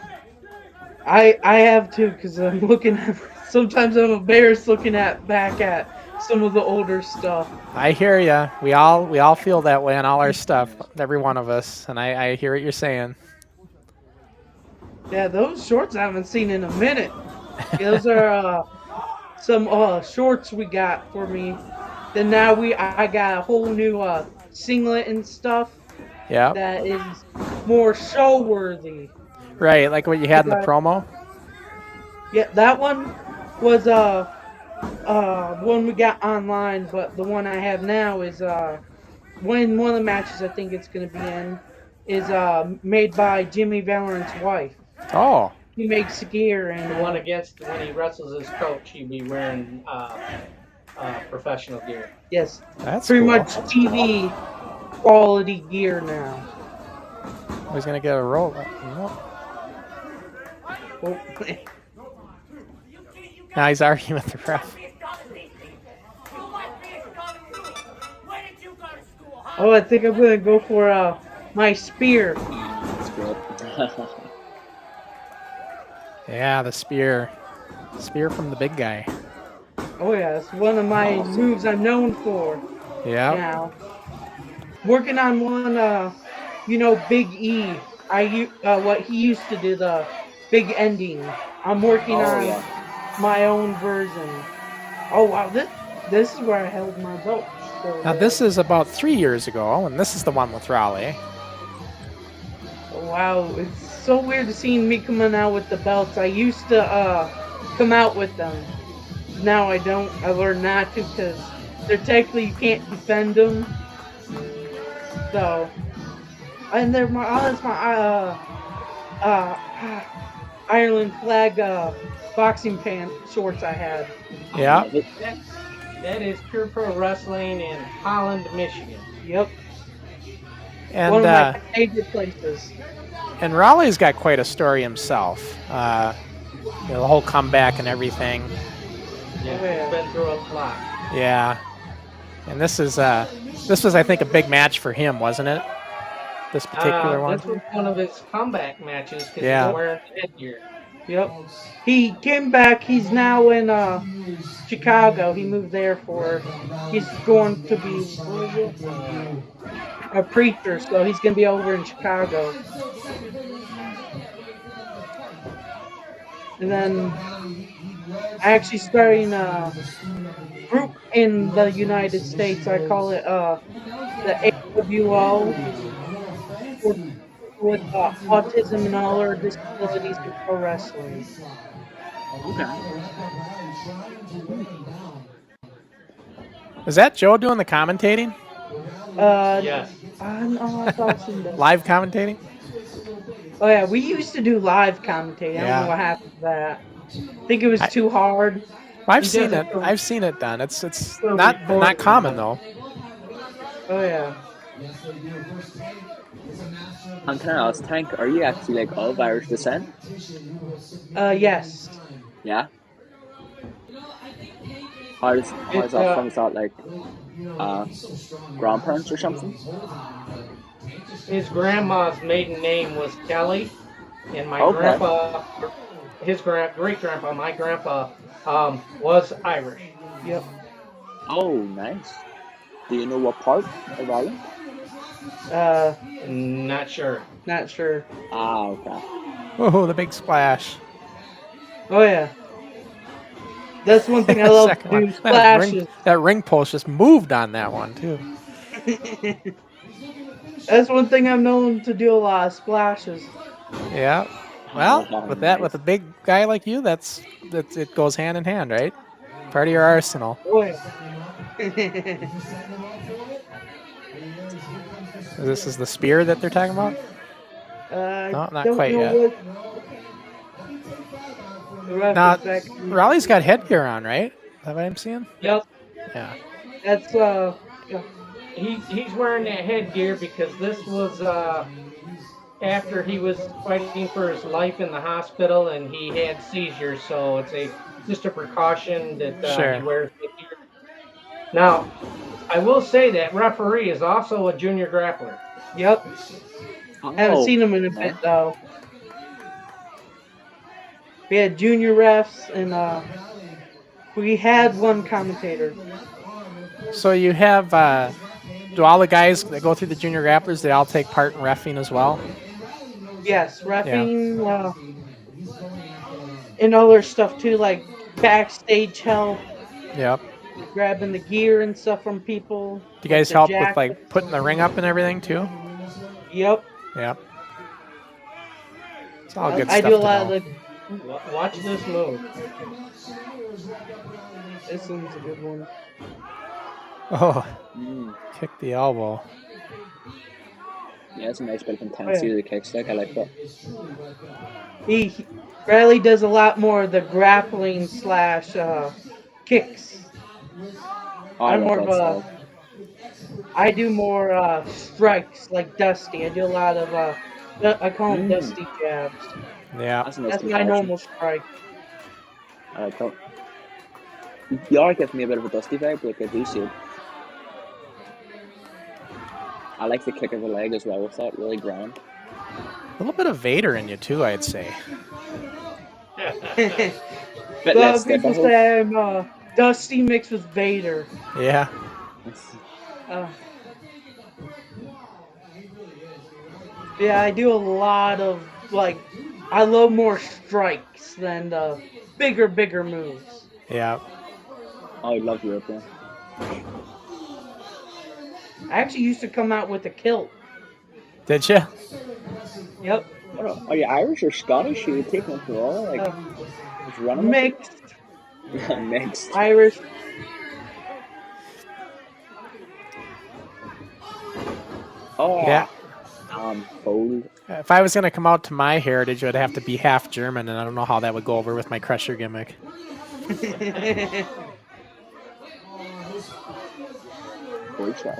I have too, because I'm looking at. Sometimes I'm embarrassed looking back at some of the older stuff. I hear ya. We all feel that way on all our stuff, every one of us, and I hear what you're saying. Yeah, those shorts I haven't seen in a minute. Those are some shorts we got for me. Then now I got a whole new singlet and stuff Yeah. that is more show worthy. Right, like what you had in the promo. Yeah, that one was one we got online, but the one I have now is one of the matches I think it's gonna be in is made by Jimmy Valorant's wife. Oh. He makes gear and The one against when he wrestles his coach, he'd be wearing professional gear. yes, That's pretty cool. much TV quality gear now. He's gonna get a roll. Oh, Now he's arguing with the ref. oh, I think I'm gonna go for my spear. That's good. Yeah, the spear. Spear from the big guy. Oh yeah, it's one of my moves I'm known for Yeah. now. Working on one, Big E. What he used to do, the big ending. I'm working on my own version. Oh wow, this is where I held my belt. So, Now this is about 3 years ago, and this is the one with Raleigh. wow, it's so weird to see me coming out with the belts. I used to come out with them. Now I don't. I learned not to because they're technically you can't defend them. So, and they're that's my Ireland flag boxing pant shorts I had. Yeah. That is pure pro wrestling in Holland, Michigan. Yep, And one of my favorite places. and Raleigh's got quite a story himself. The whole comeback and everything. Yeah, yeah. he's been through a lot. Yeah. And this was I think a big match for him, wasn't it? This particular one. This was one of his comeback matches because Yeah. he's wearing the headgear. Yep, he came back. He's now in Chicago. He moved there he's going to be a preacher, so he's going to be over in Chicago. And then I actually starting a group in the United States. I call it the AWO for with autism and all our disabilities in pro wrestling. Okay. Is that Joe doing the commentating? Yes. No, I thought some does. Live commentating? Oh yeah, we used to do live commentating. I don't Yeah. know what happened to that. I think it was too hard. I've He seen does it. it for- I've seen it done. It's for not recording, common but- though. Oh yeah. And can I ask, Tank, are you actually like of Irish descent? Yes. Yeah. How's that from? Is that like grandparents or something? His grandma's maiden name was Kelly, and my Okay. grandpa, his great grandpa, my grandpa, was Irish. Yep. Oh, nice. Do you know what part of Ireland? Not sure. Not sure. Ah, okay. Oh, the big splash. Oh yeah. That's one thing I love to Second do. one. Splashes. That ring post just moved on that one too. That's one thing I'm known to do a lot of splashes. Yeah. Well, Oh, with that, nice. with a big guy like you, that's it goes hand in hand, right? Part of your arsenal. Oh yeah. This is the spear that they're talking about. No, not don't quite know yet. what- The ref Now, is back. Raleigh's got headgear on, right? Is that what I'm seeing? Yep. Yeah. That's yeah. He's wearing that headgear because this was after he was fighting for his life in the hospital and he had seizures, so it's just a precaution that Sure. he wears headgear. Now, I will say that referee is also a junior grappler. Yep. Oh, Haven't seen him in a no. bit though. We had junior refs and we had one commentator. So you have, do all the guys that go through the junior grapplers, they all take part in reffing as well? Yes, reffing and other stuff too, like backstage help, Yep. grabbing the gear and stuff from people. Do you guys the help with jackets. like putting the ring up and everything too? Yep. Yep. It's all good I stuff do a to lot know. of the. Watch this move. This one's a good one. Oh, Mm. kick the elbow. Yeah, it's a nice bit of intensity to the kick stick. I like that. Bradley does a lot more of the grappling slash kicks. Oh, I I'm more love of that a. style. I do more strikes like Dusty. I do a lot of I call them Dusty jabs. Yeah. That's a nice That's my comparison. normal strike. I like that. You are giving me a bit of a Dusty vibe, like I do see it. I like the kick of the leg as well with that, really grand. A little bit of Vader in you too, I'd say. Bit A lot less of people difficult. say I'm Dusty mixed with Vader. Yeah. Yeah, I do a lot of I love more strikes than the bigger moves. Yeah. Oh, I love Europe, yeah. I actually used to come out with a kilt. Did you? Yep. Are you Irish or Scottish? Are you taking it to all? Like, just running with Mixed it? Mixed. Irish. Oh, Yeah. fold. If I was going to come out to my heritage, it would have to be half German, and I don't know how that would go over with my Crusher gimmick. Great shot.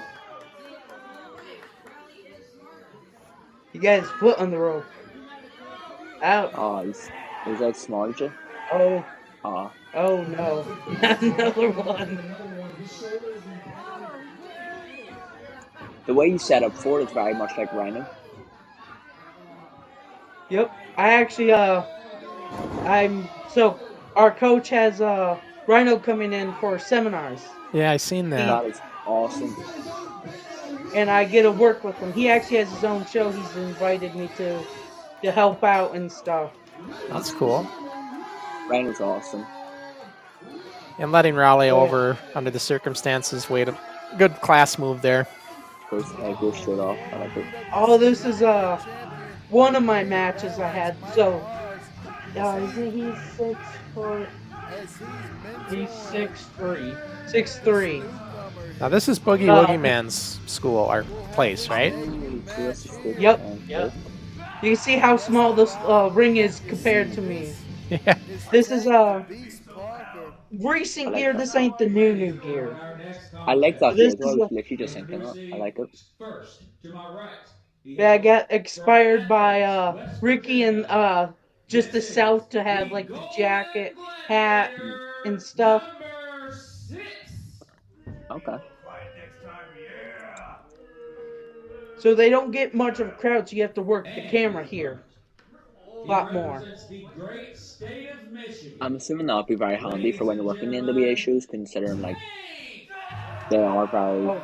You got his foot on the rope. Out. Oh, he's outsmarted you. Oh. Oh, Oh no. Another one. the way you set up for it is very much like Rhino. Yep. I actually our coach has Rhino coming in for seminars. Yeah, I seen that. That is awesome. And I get to work with him. He actually has his own show he's invited me to help out and stuff. That's cool. Rhino's awesome. And letting Raleigh over under the circumstances. Good class move there. Goes straight off. I like it. Oh, this is one of my matches I had. So, isn't he 6'4"? He's 6'3". 6'3". Now this is Boogie Woogie Man's school or place, right? Yep. Yep. You can see how small this ring is compared to me. Yeah. This is recent gear. This ain't the new gear. I like that This gear as well. is I was literally just thinking that. I like it. Yeah, I got expired by Ricky and just the South to have like the jacket, hat, and stuff. Okay. So they don't get much of a crowd, so you have to work the camera here a lot more. I'm assuming that'll be very handy for when you're working the NWA shows, considering like they are very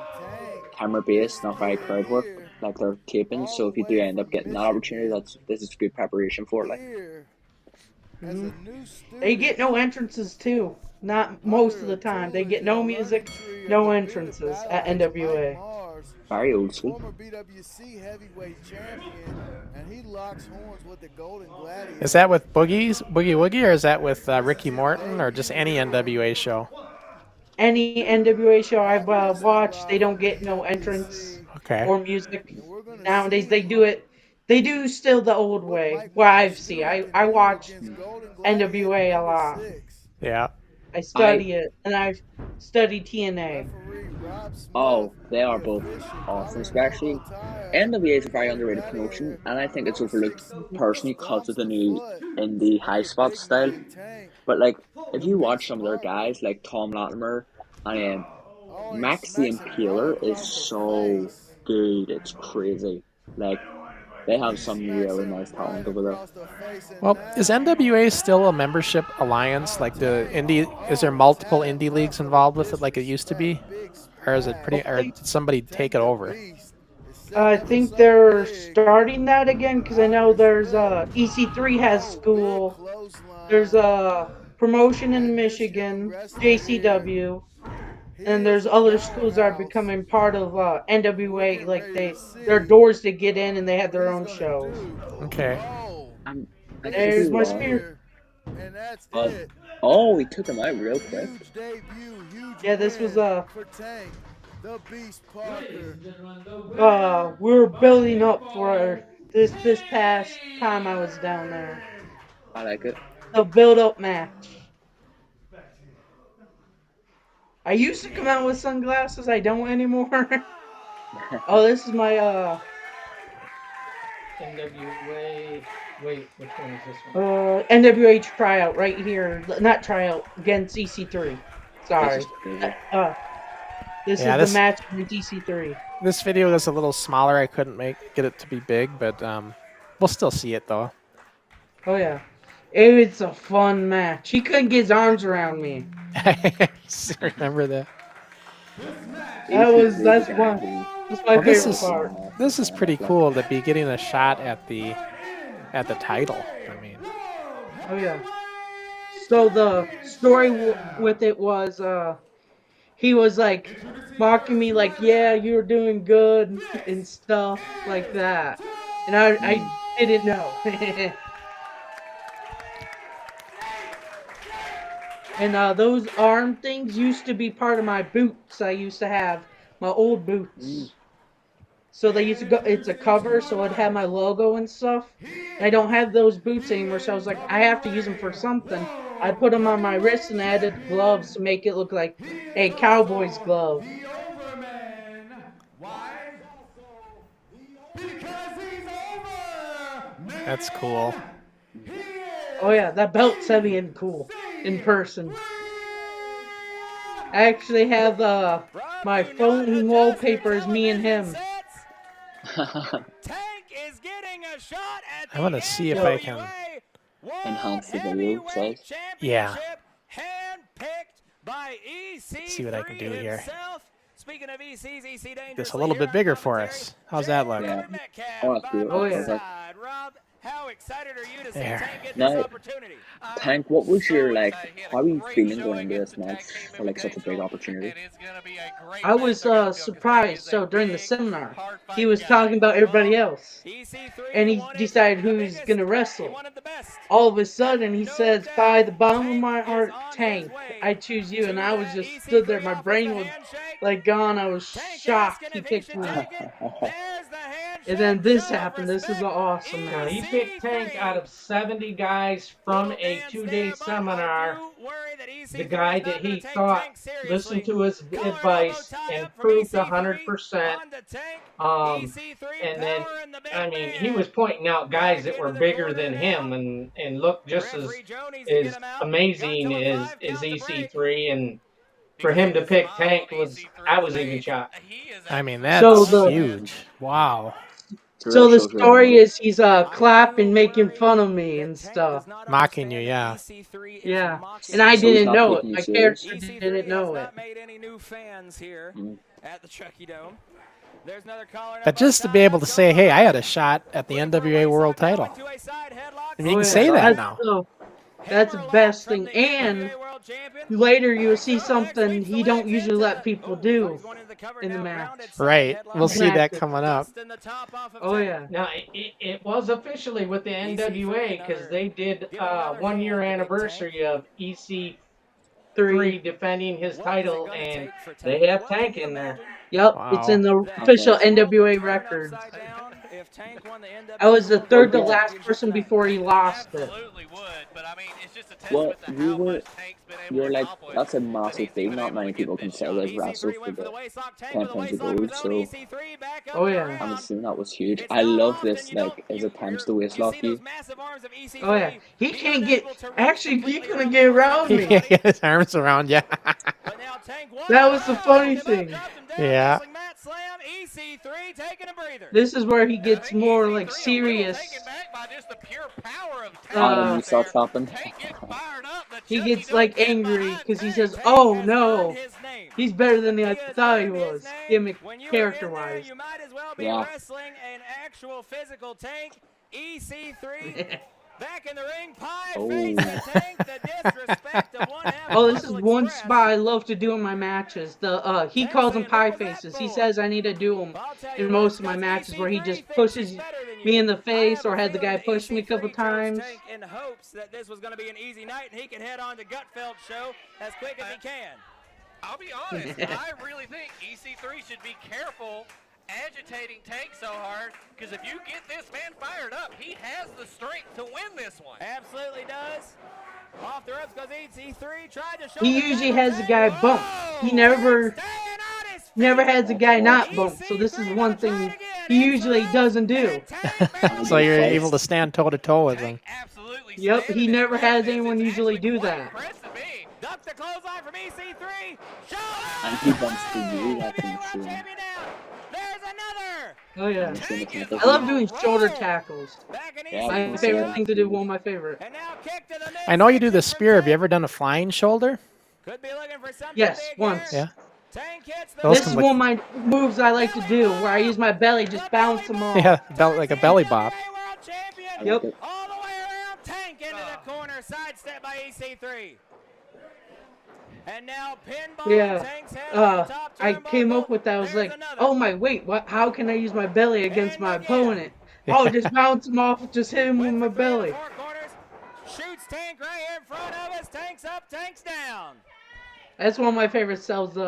camera based, not very crowd work, like they're taping. So if you do end up getting that opportunity, this is good preparation for it. Like. They get no entrances too. Not most of the time. They get no music, no entrances at NWA. Very old school. Is that with Boogie Woogie, or is that with Ricky Morton, or just any NWA show? Any NWA show I've watched, they don't get no entrance or music. Nowadays they do it. They do still the old way. Well, I've seen. I watch NWA a lot. Yeah. I study it, and I've studied TNA. Oh, they are both awesome, especially NWA is a very underrated promotion, and I think it's overlooked personally because of the new indie high spot style. But like, if you watch some of their guys, like Tom Latimer and Max the Impaler is so good, it's crazy. Like, they have some really nice talent over there. Well, is NWA still a membership alliance? Like is there multiple indie leagues involved with it like it used to be? Or is it or did somebody take it over? I think they're starting that again because I know there's EC3 has school. There's a promotion in Michigan, JCW, and there's other schools that are becoming part of NWA. Like there are doors to get in, and they have their own shows. Okay. There's my spear. Oh, we took him out real quick. Yeah, this was we were building up for this past time I was down there. I like it. The build-up match. I used to come out with sunglasses. I don't anymore. Oh, this is my NWA. Wait, which one is this one? NWA tryout right here. Not tryout against EC3. Sorry. This is the match with EC3. This video is a little smaller. I couldn't get it to be big, but we'll still see it though. Oh yeah, it's a fun match. He couldn't get his arms around me. Remember that? That's my favorite part. This is pretty cool to be getting a shot at the title. I mean. Oh yeah. So the story with it was he was like mocking me like, yeah, you're doing good and stuff like that. And I didn't know. And those arm things used to be part of my boots. I used to have my old boots. So they used to go, it's a cover, so it had my logo and stuff. I don't have those boots anymore, so I was like, I have to use them for something. I put them on my wrist and added gloves to make it look like a cowboy's glove. That's cool. Oh yeah, that belt's heavy and cool in person. I actually have my phone wallpaper is me and him. I want to see if I can enhance the video size. Yeah. See what I can do here. This a little bit bigger for us. How's that look? Yeah. Oh, that's cool. Oh yeah. How excited are you to see There. Tank get Now, this opportunity? Tank, what was your, So like, excited. He had how a are you great feeling going showing into as this the match tag came for, like, such a big invitational, opportunity? and it's gonna be a great I match was at Greenfield 'cause Tank surprised. is a So during the big, seminar, he hard-fighting was guy. talking about everybody else, EC3 and he wanted decided the who's biggest, gonna he wrestle. wanted the best. All of a sudden, he No says, doubt, "By the bottom of Tank my is heart, on his Tank, way I choose you." to And I was that just stood there. EC3 My offers brain the was handshake. like gone. I was Tank shocked asking he if he picked should me. take it. There's the handshake. And then this Show of happened. This is respect. awesome Now, match. he picked Tank out of 70 guys from Little a dance 2-day there, but I seminar. do worry that EC3 The is guy not that gonna he take thought Tank seriously. listened to his Collar and elbow advice tie and up from proved EC3 100%. onto Tank. Um, EC3 and then, power in the big I mean, he man. was pointing out guys that Back were into the bigger corner than now. him and looked just Referee Joe needs to get as him out. Got amazing till a as 5 count to break. EC3. And for You can him see to the pick smile Tank on was, EC3's I was even face. shocked. He is I mean, absolutely that's So the- huge. Wow. So the Shows really story well. is he's clapping, making fun of me and stuff. Mocking you, yeah. Yeah, and I So he's didn't not know it. taking you My serious? character EC3 didn't know has it. not made any new fans here Mm. at the Chucky Dome. There's another collar. But just to be able to say, hey, I had a shot at the NWA World Title. I mean, you can say that now. That's the best thing. And later you'll see something he don't usually let people do in the match. Right. We'll see that Exactly. coming up. Oh yeah. Now, it was officially with the NWA because they did 1 year anniversary of EC3 defending his title, and they have Tank in there. Yep, Wow. it's in the official NWA records. I was the third to last person before he lost it. Absolutely would, but I mean, it's just a Well, testament to you how were, much Tank's been able you're to like, accomplish. that's a that massive he's thing. been Not able many to get people this can say shot. they've wrestled for the 10 pounds of gold, so Oh yeah. I'm assuming that was huge. I love this, like, as it times the waist lock you. Oh yeah. He can't get. Actually, he couldn't get around He me. can't get his arms around you. That was the funny thing. Yeah. This is where he gets more like serious. And you start chopping. He gets like angry because he says, "Oh no, he's better than I thought he was." Gimmick character wise. Yeah. Wrestling an actual physical Tank. EC3 back in the ring. Pie face the Tank. The disrespect of one half. Oh, this is one spot I love to do in my matches. The he calls them pie faces. He says I need to do them in most of my matches where he just pushes me in the face or had the guy push me a couple times. In hopes that this was going to be an easy night and he can head on to Gutfeld's show as quick as he can. I'll be honest, I really think EC3 should be careful agitating Tank so hard, because if you get this man fired up, he has the strength to win this one. Absolutely does. Off the ropes goes EC3, tried to show He usually has the guy bump. He never has the guy not bump. So this is one thing he usually doesn't do. So you're able to stand toe to toe with him. Absolutely. Yep, he never has anyone usually do that. Duck the clothesline from EC3. And he bumps to you, that's insane. There's another. Oh yeah. Insane. I love doing shoulder tackles. Yeah, My favorite thing to do, one of my favorite. And now kick to the I know you do the spear. Have you ever done a flying shoulder? Could be looking for something Yes, big once. here. Yeah. Tank hits the Those This can is look- one of my moves I like to do, where I use my belly, just bounce them off. Yeah, like a belly bop. World champion. Yep. All the way around. Tank into the corner. Sidestep by EC3. And now pinball. Yeah. Tank's head on the top I came turnbuckle. up with that. I was There's like, another. oh my, wait, what? How can I use my belly against And my again. opponent? Oh, just bounce him off, just hit him with Went my for three belly. and four quarters. Shoots Tank right here in front of us. Tank's up, Tank's down. That's one of my favorite sells. Taking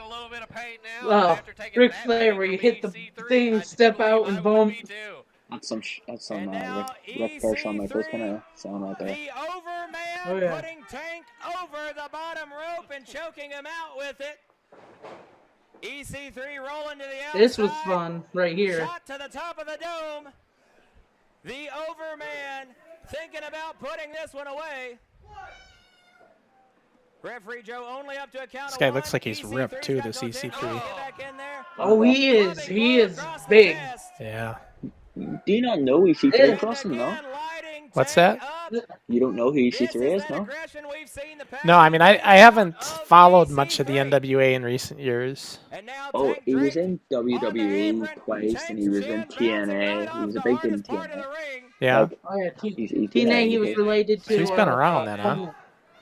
a little bit of pain now. Well, after taking Ric that Flair, beating where you from hit the EC3, thing, I step believe out, I and would boom. be too. That's some And now Ric Flair Shawn Michaels kind of sound right there. The overman Oh, yeah. putting Tank over the bottom rope and choking him out with it. EC3 rolling to the outside. This was fun right here. Shot to the top of the dome. The overman thinking about putting this one away. Referee Joe only up to a count This of guy one. looks like he's EC3's ripped too, got this no EC3. chance to get back in there. Oh, he is. He is big. Yeah. Do you not know who EC3 Yeah. is, Crossen, no? What's that? You don't know who EC3 is, no? No, I mean, I haven't followed much of the NWA in recent years. Oh, he was in WWE twice, and he was in TNA. He was a big deal in TNA. Yeah. Like, Oh yeah, he's TNA. He was related to. She's been around then, huh?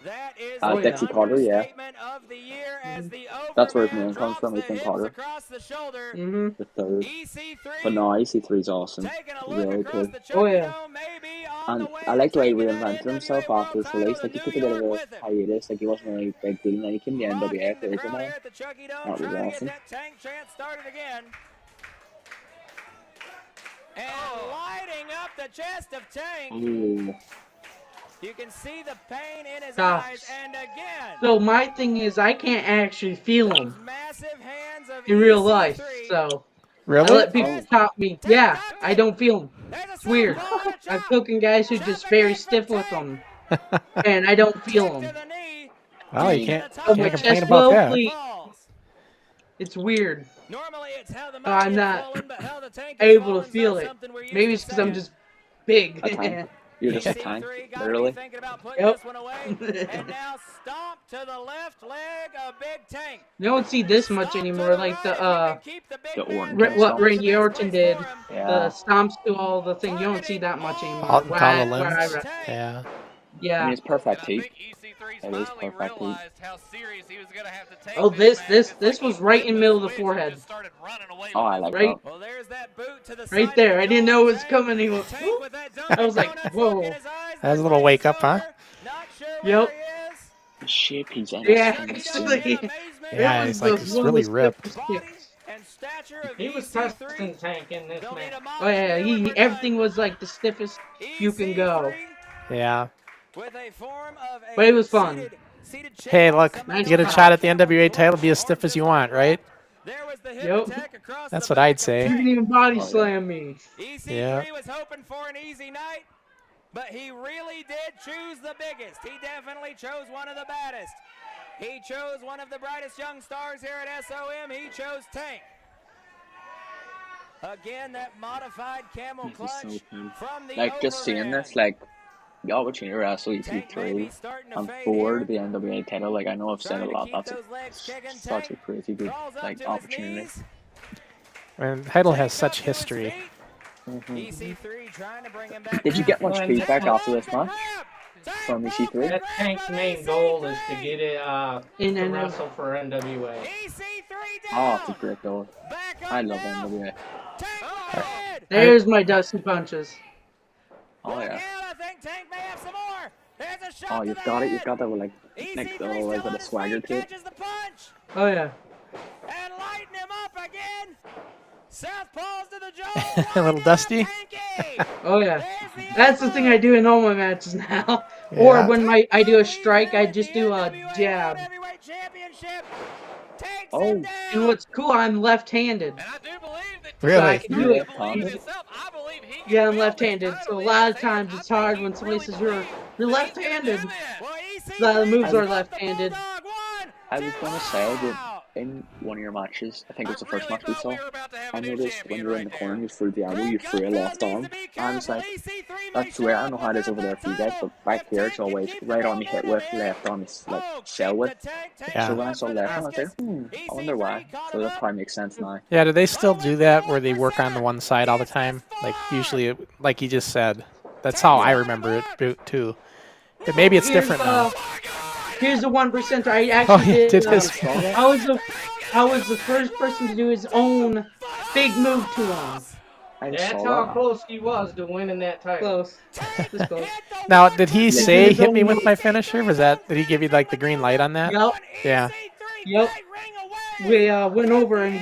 That is Oh, the yeah. Dixie Carter, yeah. understatement of the year as the That's where his Overman name comes drops from, the Ethan hips Carter. across the shoulder. Mm-hmm. The third. EC3 But no, EC3 is awesome. taking a look Really across cool. the Oh, yeah. Dome, maybe on And the way I like the way he to taking that reinvented himself NWA after his World release. title Like, he to took a New bit of York a with him. hiatus. Like, he wasn't really a big deal. And then he came to the Rocking NWF the later, crowd man. here at the Chucky Dome, That was trying to awesome. get that tank chant started again. And lighting up the chest of Tank. Ooh. You can see the pain in his Gosh. eyes, and again, So my thing is, I can't actually feel those him massive hands of in real life. EC3. So I Really? let people top me. Yeah, I don't feel him. There's a It's weird. southpaw I've chop. taken guys who Chop just again very from stiff with Tank. them, and I don't feel Kick to them. the knee. Well, you Kick can't, to the Oh, top. my complain chest about will that. bleed. Falls. It's weird. Normally it's how the I'm monkey is not falling, but how the tank is able to falling feel not it. something we're used Maybe to it's because I'm saying. just big. A tank. You're just a tank, EC3 gotta literally. be thinking about putting Yep. this one away. And now stomp to the left leg of Big Tank. You don't see this much Stomp to anymore, the like right the if you can keep the big the man Orton down. what stomps. Randy The best Orton place did. for him. The Yeah. stomps to all the thing. You don't see that much anymore. Alton Where call I- the where I limbs. re- Yeah. I Yeah. mean, it's perfect And I heat. think EC3 It is finally perfect heat. realized how serious he was going to have to take Oh, this this match. It's this like was he right flipped in the middle of the switch and forehead. just started running away Oh, with I it. like Right. that. Well, there's that boot to the Right side there. of I the didn't jaw know it of was Tank. coming. He went, Tank with that I was like, Dunkin' Donuts whoa. look in his eyes. That was a The little wake race up, huh? over. Not sure Yep. where he is. The shape he's in Yeah. is Chucky Dome insane. in amazement. Yeah, It he's was like, the he's one really with ripped. stiff Body kicks. and stature of He was EC3. testing Tank in this They'll need match. a Oh yeah, monitor when we're everything done. was like the stiffest you can go. EC3 Yeah. with a form of a But it was fun. seated chair. Hey, look, Somebody you you get a Nice shot pop. at the NWA title, be as stiff as you want, right? There was the hip Yep. attack across That's the what I'd back of say. You Tank. didn't even body Oh, yeah. slam me. EC3 Yeah. was hoping for an easy night, but he really did choose the biggest. He definitely chose one of the baddest. He chose one of the brightest young stars here at SOM. He chose Tank. Again, that modified camel This is clutch so cool. from the Like, just seeing this, like, the opportunity to wrestle Tank may be EC3 starting to and fade Forward here. the NWA title, like, I know I've said Trying a to lot. keep That's those legs kicking. such a Tank crazy good, crawls up like, to his opportunity. knees. And the title has Tank up such to his history. feet. Mhm. EC3 trying to bring him back Did you down. get much Well, feedback and- after this match from EC3? That's Tank's main goal is to get it In to NWA. wrestle for NWA. EC3 down. Oh, it's a great goal. Back up I love now. NWA. Tank ahead. There's my dusty punches. Oh, Look yeah. out, I think Tank may have some more. There's a shot Oh, to you've the got it. head. You've got that, like, EC3 like, still like, on with a his swagger feet, to it. catches the punch Oh yeah. and lighten him up again. Southpaws to the jaw. A little Wind dusty. up, Tanky. Oh yeah. There's the That's the thing I elbow. do in all my matches now. Or Yeah. when I do a Tank strike, I with just the do a NWA jab. World Heavyweight Championship. Takes Oh. him down. And what's cool, I'm left-handed. And I do believe that Really? So I can do Tank it. believes in himself. I believe he can Yeah, I'm wield this left-handed, title so a in lot his of times hands. it's I think hard he when somebody really says you're believes you're that he can do left-handed. this. Well, EC3 The moves has are got the left-handed. Bulldog. One, I was two, gonna say that out. in one of your matches, I think it was the I first really match we thought saw, we were about to have I a new noticed when champion you were in right the corner, there. you threw the elbow, you Greg threw a Gutfeld left needs arm. to be I was careful. like, EC3 may that's show weird. I up don't know how it is over there without for you that guys, title. but back If here Tank it's can always keep right the arm you hit momentum with, in. left arm you like Oh, sell kick with. the Tank. Tank Yeah. So goes when I up saw for the left arm, I was like, discus. I wonder why. EC3 So that caught probably makes sense now. Yeah, do they still do that where they for work on the center. one side all the Discus time? Like far. usually, like you just said. That's Tank's how I on the remember it mark. too. But maybe it's Here's different now. here's the 1%. I Oh, actually he did. did his. I was the first person to do his own big move to him. I just That's saw how that. close he was to winning that title. Close. This close. Now, did he Yeah. say His hit own me with move. my finisher? Was that? Did he give you like the green light on that? Yep. Yeah. Yep. We went over and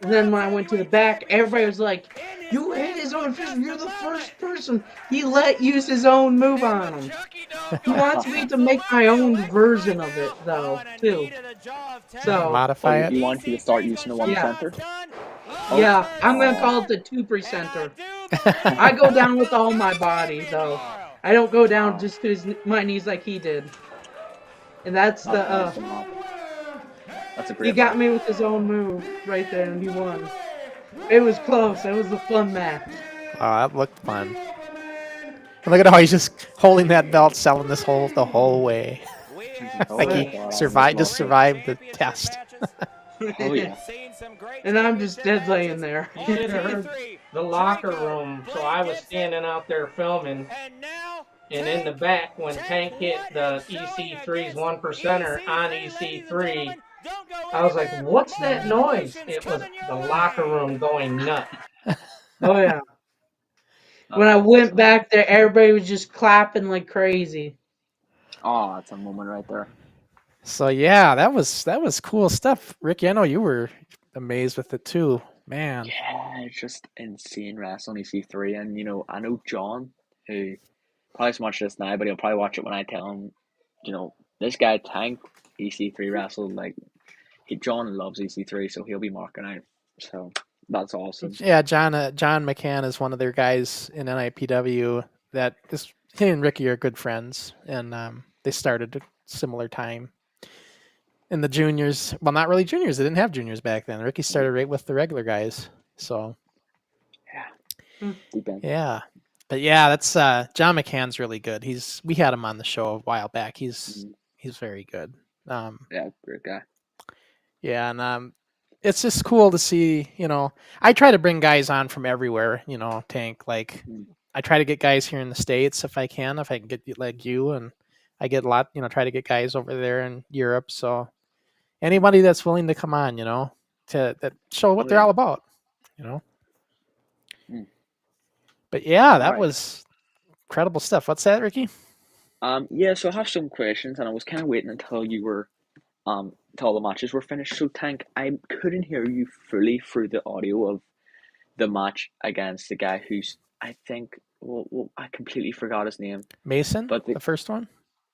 then when I went to the back, everybody was like, "You hit his own finisher. You're the first person he let use his own move on him." He wants me to make my own version of it though, too. So Modify Oh, it. you want you to start using the 1%er? yeah, I'm gonna call it the 2%er. I go down with all my body though. I don't go down just to my knees like he did. And that's the That's a he great got match. me with his own move right there and he won. It was close. It was a fun match. Oh, that looked fun. And look at how he's just holding that belt, selling this the whole way. Oh Like my he God, I survived, almost just survived the test. Oh yeah. some great And I'm just championship dead laying matches. there. You On should have heard TV3, the locker Draco, room. So Blake I was Gibson, standing out there filming, and now and in the Tank. back when Tank, Tank hit what the a showing EC3's against one percenter on EC3, ladies and EC3, gentlemen. Don't go I was like, anywhere. "What's More that noise?" Evolutions It was coming your the locker way. room going nuts. Oh yeah. When That's I went awesome. back there, everybody was just clapping like crazy. Oh, that's a moment right there. So yeah, that was cool stuff. Ricky, I know you were amazed with it too. Man. Yeah, it's just insane wrestling EC3. And, I know John, who probably doesn't watch this now, but he'll probably watch it when I tell him, this guy Tank EC3 wrestled. Like, John loves EC3, so he'll be marking out. So that's awesome. Yeah, John McCann is one of their guys in NIPW that is he and Ricky are good friends, and they started at a similar time. In the juniors, well, not really juniors. They didn't have juniors back then. Ricky started right with the regular guys. So Yeah. Deep end. yeah, but yeah, that's John McCann's really good. We had him on the show a while back. He's very good. Yeah, great guy. Yeah, and it's just cool to see. I try to bring guys on from everywhere. Tank. Like I try to get guys here in the States if I can get like you, and I get a lot. Try to get guys over there in Europe. So anybody that's willing to come on, to that show what they're all about. But yeah, that was incredible stuff. What's that, Ricky? Yeah, so I have some questions, and I was kind of waiting until you were, until the matches were finished. So, Tank, I couldn't hear you fully through the audio of the match against the guy who's, I think, well I completely forgot his name. Mason, but the first one?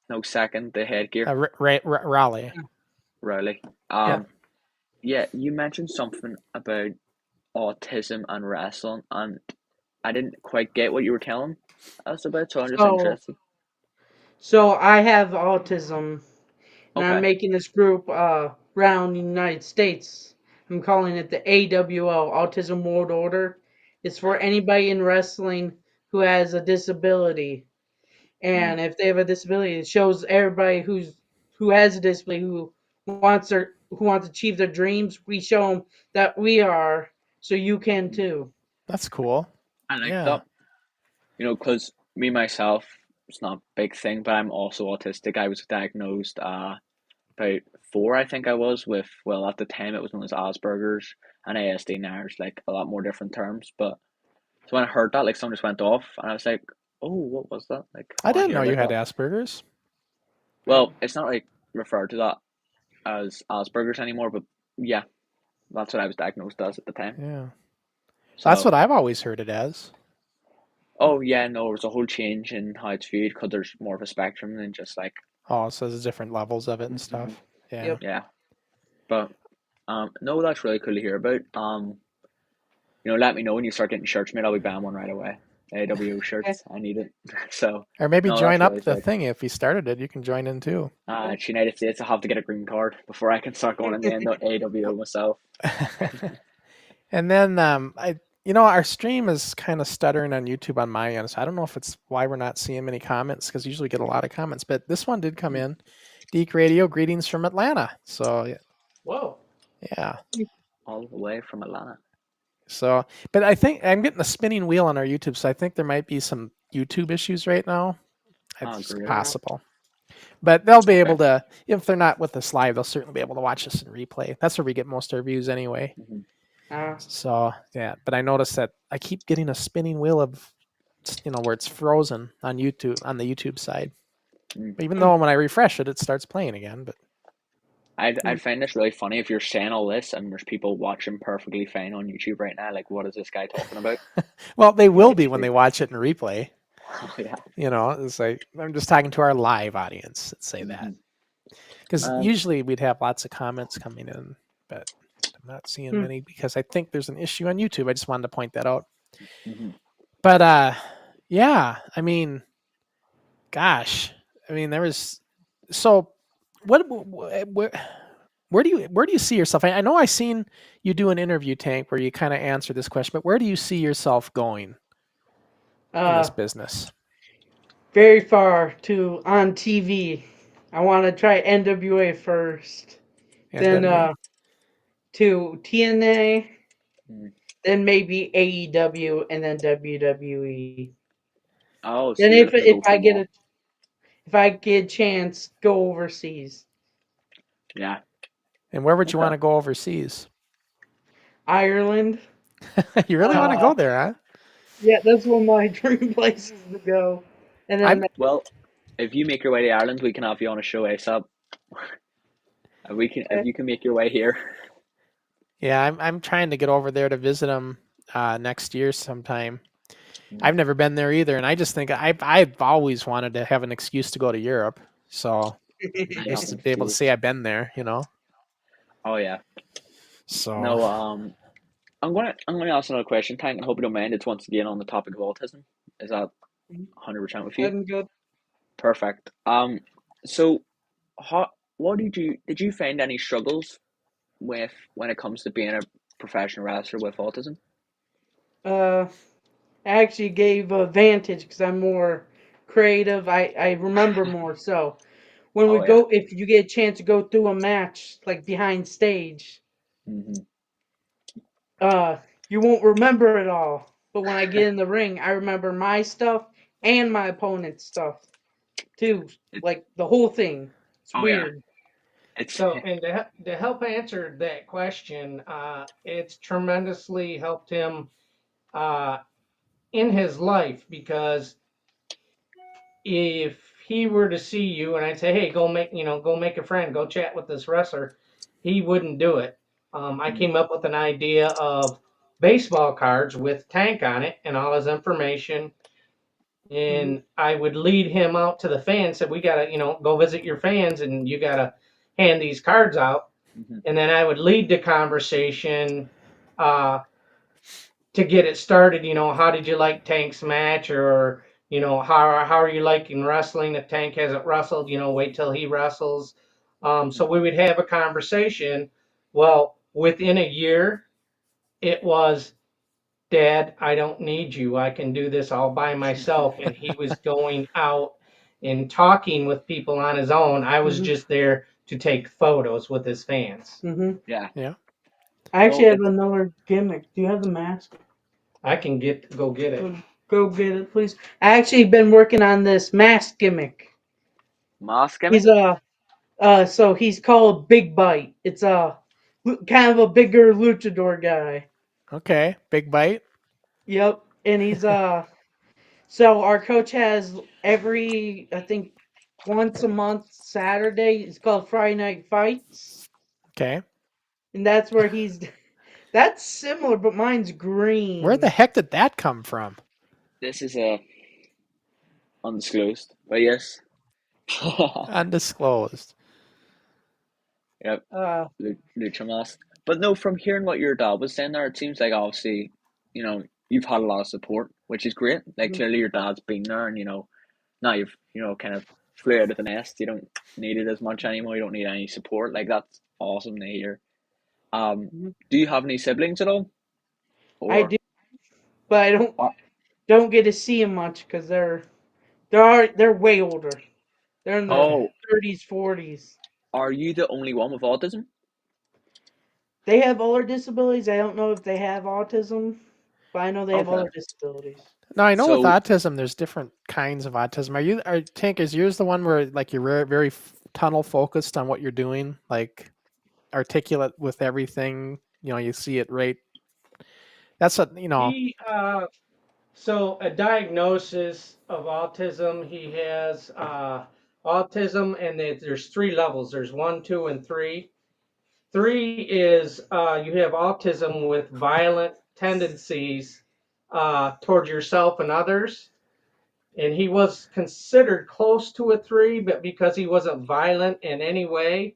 No, second, the headgear. Raleigh. Rowley. Yeah, you mentioned something about autism and wrestling, and I didn't quite get what you were telling us about, so I'm just interested. So I have autism, and I'm Okay. making this group around the United States. I'm calling it the AWO, Autism World Order. It's for anybody in wrestling who has a disability. And if they have a disability, it shows everybody who has a disability who wants to achieve their dreams. We show them that we are, so you can too. That's cool. I like that. Because me myself, it's not a big thing, but I'm also autistic. I was diagnosed about 4, I think I was, with, well, at the time it was known as Asperger's, and ASD now is like a lot more different terms. But so when I heard that, like, someone just went off, and I was like, oh, what was that? Like, I didn't know you had Asperger's. Well, it's not like referred to that as Asperger's anymore, but yeah, that's what I was diagnosed as at the time. Yeah. So that's what I've always heard it as. Oh, yeah, no, there's a whole change in how it's viewed because there's more of a spectrum than just like... Oh, so there's different levels of it and stuff. Yeah. Yep. Yeah. But, no, that's really cool to hear about. Let me know when you start getting shirts made. I'll be buying one right away. AWO shirts. I need it. So. Or maybe join up really the thing. If you started it, you can join in too. It's United States. I have to get a green card before I can start going in the AWO myself. And then our stream is kind of stuttering on YouTube on my end, so I don't know if it's why we're not seeing many comments, because usually we get a lot of comments, but this one did come in. Deke Radio, greetings from Atlanta. So whoa, yeah, all the way from Atlanta. So, but I think I'm getting a spinning wheel on our YouTube, so I think there might be some YouTube issues right now. It's possible. But they'll be able to, if they're not with us live, they'll certainly be able to watch us in replay. That's where we get most of our views anyway. So, yeah. But I noticed that I keep getting a spinning wheel of, where it's frozen on YouTube, on the YouTube side. But even though when I refresh it, it starts playing again. But I'd find this really funny if you're saying all this and there's people watching perfectly fine on YouTube right now. Like, what is this guy talking about? Well, they will be when they watch it in replay. Yeah. It's like, I'm just talking to our live audience. Let's say that. Because usually we'd have lots of comments coming in, but I'm not seeing many because I think there's an issue on YouTube. I just wanted to point that out. But yeah, I mean, gosh, there was so. Where do you see yourself? I know I seen you do an interview, Tank, where you kind of answer this question, but where do you see yourself going in this business? Very far on TV. I want to try NWA first. NWA? Then to TNA, Mm. then maybe AEW, and then WWE. Oh, so Then you're looking to go for them all. if I get a chance, go overseas. Yeah. And where would you Okay. want to go overseas? Ireland. You really want to go there, huh? Yeah, that's one of my dream places to go. And then Well, if you make your way to Ireland, we can have you on a show ASAP. If you can make your way here. Yeah, I'm trying to get over there to visit them next year sometime. Mm. I've never been there either, and I just think I've always wanted to have an excuse to go to Europe. So I just know. to be able to say I've been there, you know. Oh yeah. So No. I'm gonna ask another question, Tank, and I hope you don't mind. It's once again on the topic of autism. Is that 100% with you? I'm good. Perfect. So how what did you find any struggles with when it comes to being a professional wrestler with autism? I actually gave advantage because I'm more creative. I remember more. So when we Oh yeah. go, if you get a chance to go through a match like behind stage, Hmm. uh, you won't remember it all. But when I get in the ring, I remember my stuff and my opponent's stuff too, like the whole thing. It's Oh yeah. weird. It's So, and to help answer that question, it's tremendously helped him uh, in his life because if he were to see you and I'd say, "Hey, go make a friend, go chat with this wrestler," he wouldn't do it. I came up with an idea of baseball cards with Tank on it and all his information, and I would lead him out to the fans. Said, "We gotta, go visit your fans, and you gotta hand these cards out." Mhm. And then I would lead the conversation uh, to get it started. How did you like Tank's match, or how are you liking wrestling? If Tank hasn't wrestled, wait till he wrestles. So we would have a conversation. Well, within a year, it was, "Dad, I don't need you. I can do this all by myself." And he was going out and talking with people on his own. I was just there to take photos with his fans. Yeah. yeah. I No, actually have it's another gimmick. Do you have the mask? I can go get it. Go get it, please. I actually been working on this mask gimmick. mask gimmick. He's so he's called Big Bite. It's kind of a bigger luchador guy. Okay, big bite. Yep, and he's so our coach has every, I think, once a month Saturday. It's called Friday Night Fights, Okay, and that's where he's. That's similar, but mine's where the green. heck did that come from? This is undisclosed, but yes. Undisclosed. Yep. Uh, Lucha mask. But no, from hearing what your dad was saying there, it seems like obviously, you've had a lot of support, which is great. Like clearly your dad's been there, and now you've kind of flew out of the nest. You don't need it as much anymore. You don't need any support. Like that's awesome to hear. Do you have any siblings at all? I Or do, but I don't are, don't get to see him much because they're way older. They're in their Okay. oh, 30s, 40s. are you the only one with autism? They have other disabilities. I don't know if they have autism, but I know they have Okay. other disabilities. Now I know with So autism, there's different kinds of autism. Tank? Is yours the one where like you're very tunnel focused on what you're doing, like articulate with everything? You see it right. That's what He So a diagnosis of autism, he has autism, and there's three levels. There's 1, 2, and 3. 3 is you have autism with violent tendencies toward yourself and others. And he was considered close to a 3, but because he wasn't violent in any way,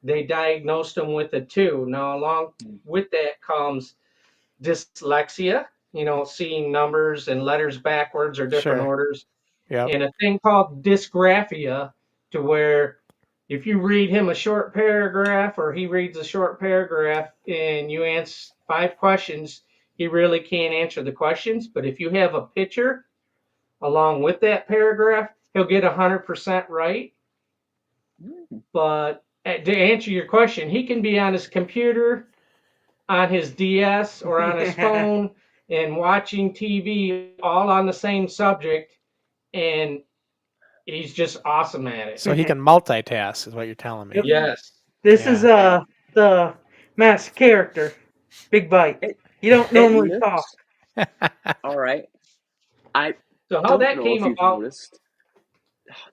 they diagnosed him with a 2. Now, along with that comes dyslexia, seeing numbers and letters backwards or different sure. orders, Yep. and a thing called dysgraphia, to where if you read him a short paragraph or he reads a short paragraph and you answer 5 questions, he really can't answer the questions. But if you have a picture along with that paragraph, he'll get 100% right. But to answer your question, he can be on his computer on his DS or on his phone and watching TV all on the same subject, and he's just awesome at it. So he can multitask, is what you're telling me. Yep. Yes. This is the masked character, Big Bite. It, You don't it normally talk. looks all right. I So how don't that know came if you've about? noticed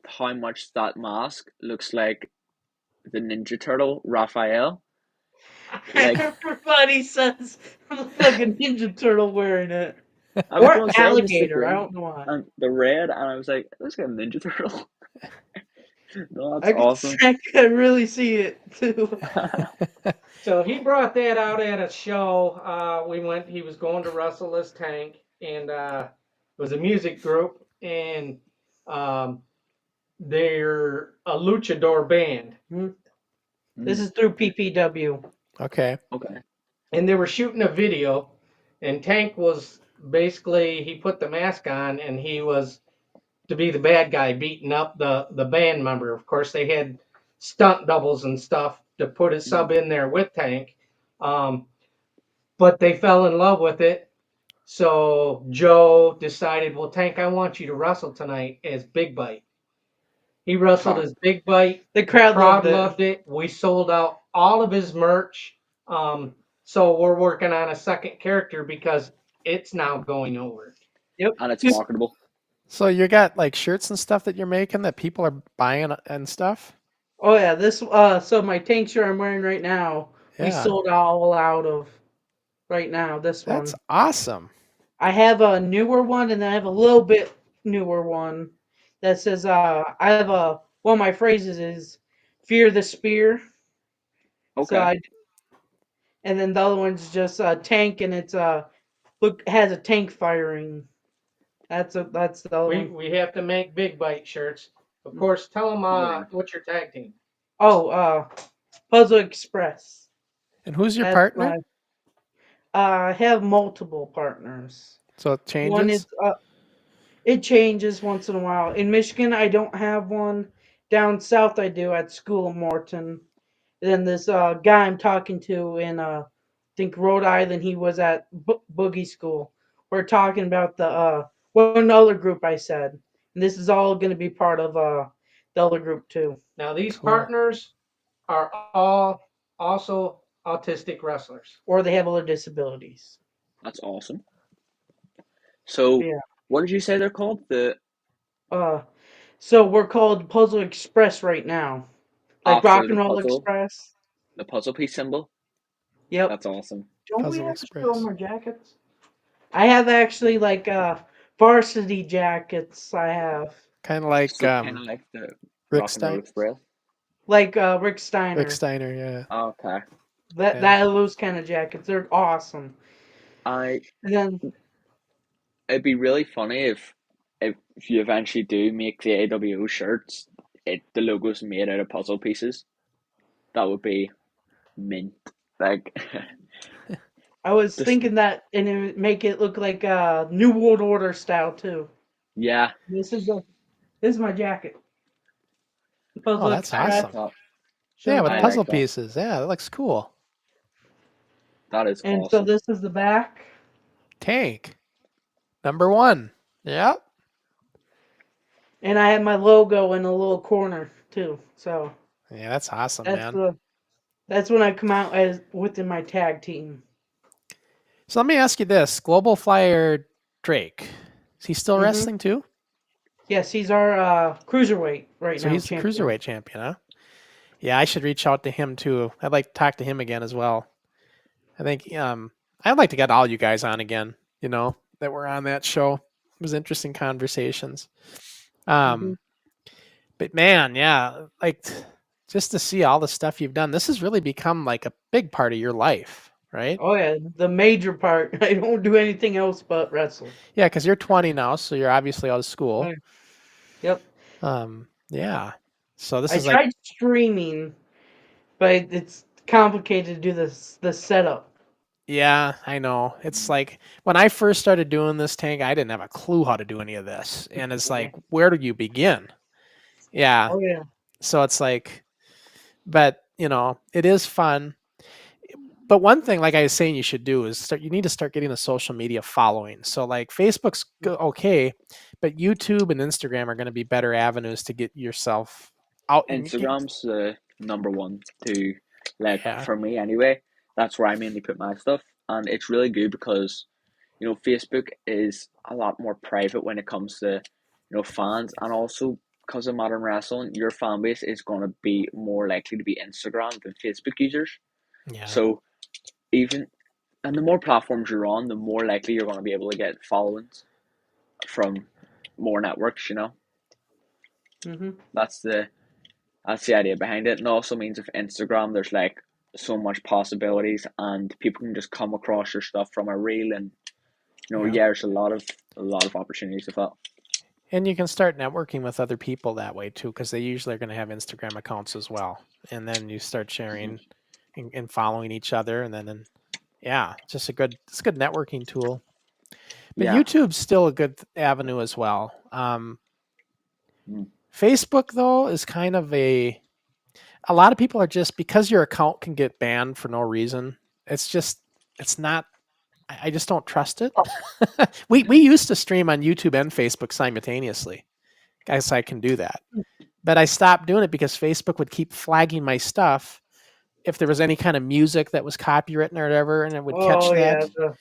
how much that mask looks like the Ninja Turtle Raphael. Like, Everybody says I'm like a Ninja Turtle wearing it. I was Or gonna say just the alligator. I green don't know why. and the red, and I was like, it looks like a Ninja Turtle. No, that's I can, awesome. I can really see it too. So he brought that out at a show. He was going to wrestle this tank, and it was a music group, and they're a luchador band. This is through PPW. Okay. Okay. And they were shooting a video, and Tank was basically, he put the mask on, and he was to be the bad guy beating up the band member. Of course, they had stunt doubles and stuff to put a sub in there with Tank, but they fell in love with it. So Joe decided, well, Tank, I want you to wrestle tonight as Big Bite. He wrestled as Big Bite. The crowd loved it. We sold out all of his merch. So we're working on a second character because it's now going over. Yep. And it's marketable. So you got like shirts and stuff that you're making that people are buying and stuff? Oh yeah, this so my tank shirt I'm wearing right now, we Yeah. sold all out of right now, this one. That's awesome. I have a newer one and then I have a little bit newer one that says I have a one of my phrases is fear the spear. Okay. And then the other one's just a tank and it's has a tank firing. That's the other one. We have to make Big Bite shirts. Of course, tell them what's your tag team. Oh, Puzzle Express. And who's your That's partner? I have multiple partners. So it changes? One is it changes once in a while. In Michigan, I don't have one. Down south, I do at School of Morton. Then this guy I'm talking to in I think Rhode Island, he was at Boogie School. We're talking about the one other group I said, and this is all going to be part of the other group too. Now these partners are all also autistic wrestlers, or they have other disabilities. That's awesome. So, Yeah. what did you say they're called? So we're called Puzzle Express right now. Like Rock and Roll Express. The puzzle piece symbol? Yep. That's awesome. Don't Puzzle we have Express. to show them our jackets? I have actually like varsity jackets I have. Kind of like the Rick Rock and Roll Express. Like Rick Steiner. Rick Steiner, yeah. Okay. Those kind of jackets, they're awesome. It'd be really funny if you eventually do make the AWO shirts, the logo's made out of puzzle pieces. That would be mint. Like I was thinking that, and it would make it look like New World Order style too. Yeah. This is my jacket. Oh, that's awesome. Yeah, with puzzle pieces. Yeah, that looks cool. That is awesome. And so this is the back. Tank. Number 1. Yep. And I have my logo in a little corner too. So yeah, that's awesome, man. That's when I come out as within my tag team. So let me ask you this: Global Flyer Drake, is he still wrestling too? Yes, he's our cruiserweight right now. So he's the cruiserweight champion, huh? Yeah, I should reach out to him too. I'd like to talk to him again as well. I think I'd like to get all you guys on again. You know, that were on that show. It was interesting conversations. But man, yeah, like just to see all the stuff you've done, this has really become like a big part of your life, right? Oh yeah, the major part. I don't do anything else but wrestle. Yeah, because you're 20 now, so you're obviously out of school. Right. Yep. Yeah. So this I is like tried streaming, but it's complicated to do the setup. Yeah, I know. It's like when I first started doing this, Tank, I didn't have a clue how to do any of this. And it's like, where do you begin? Yeah. Oh, yeah. So it's like, but, you know, it is fun. But one thing, like I was saying, you should do is you need to start getting a social media following. So like Facebook's okay, but YouTube and Instagram are going to be better avenues to get yourself out. Instagram's the number one to, like, Yeah. for me anyway. That's where I mainly put my stuff, and it's really good because, you know, Facebook is a lot more private when it comes to, you know, fans, and also because of modern wrestling, your fan base is going to be more likely to be Instagram than Facebook users. Yeah. So even, and the more platforms you're on, the more likely you're going to be able to get followings from more networks. You know, Mm-hmm. that's the idea behind it, and it also means with Instagram, there's like so much possibilities, and people can just come across your stuff from a reel, and you know, there's a lot of opportunities with that. And you can start networking with other people that way too, because they usually are going to have Instagram accounts as well. And then you start sharing and following each other, and then it's a good networking tool. But Yeah. YouTube's still a good avenue as well. Mm. Facebook though is kind of a lot of people are just, because your account can get banned for no reason. It's not. I just don't trust it. we used to stream on YouTube and Facebook simultaneously. Guess I can do that. But I stopped doing it because Facebook would keep flagging my stuff if there was any kind of music that was copywritten or whatever, and it would catch that.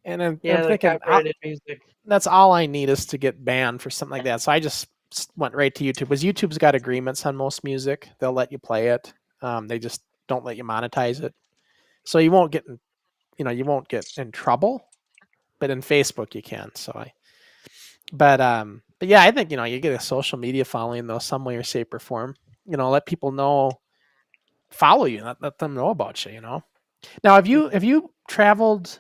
And I'm thinking, copyrighted music. that's all I need is to get banned for something like that. So I just went right to YouTube. Because YouTube's got agreements on most music; they'll let you play it. They just don't let you monetize it. So you won't get in trouble. But in Facebook you can. But yeah, I think, you get a social media following though, some way or shape or form. Let people know, follow you, let them know about you. Now, have you traveled?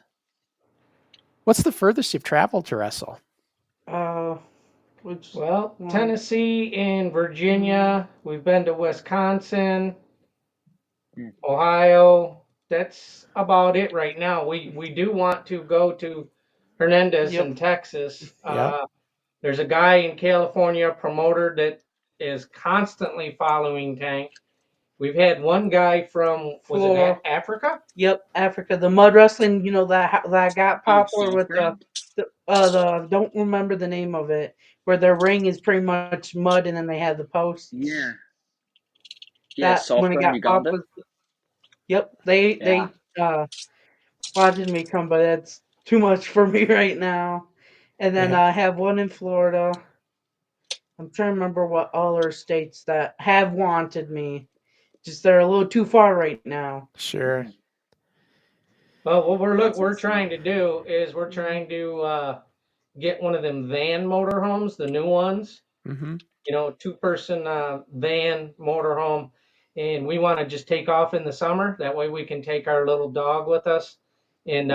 What's the furthest you've traveled to wrestle? Well, Tennessee and Virginia. We've been to Wisconsin, Ohio. That's about it right now. We do want to go to Hernandez in Texas. There's a guy in California, promoter, that is constantly following Tank. We've had one guy from, was it Africa? Yep, Africa. The mud wrestling, that got popular with the don't remember the name of it, where their ring is pretty much mud and then they have the posts. Yeah. That when it got popular. Yep, they wanted me come, but it's too much for me right now. And then I have one in Florida. I'm trying to remember what other states that have wanted me. Just they're a little too far right now. Sure. Well, what we're trying to do is we're trying to get one of them van motorhomes, the new ones. Mm-hmm. 2-person van motorhome, and we want to just take off in the summer. That way we can take our little dog with us and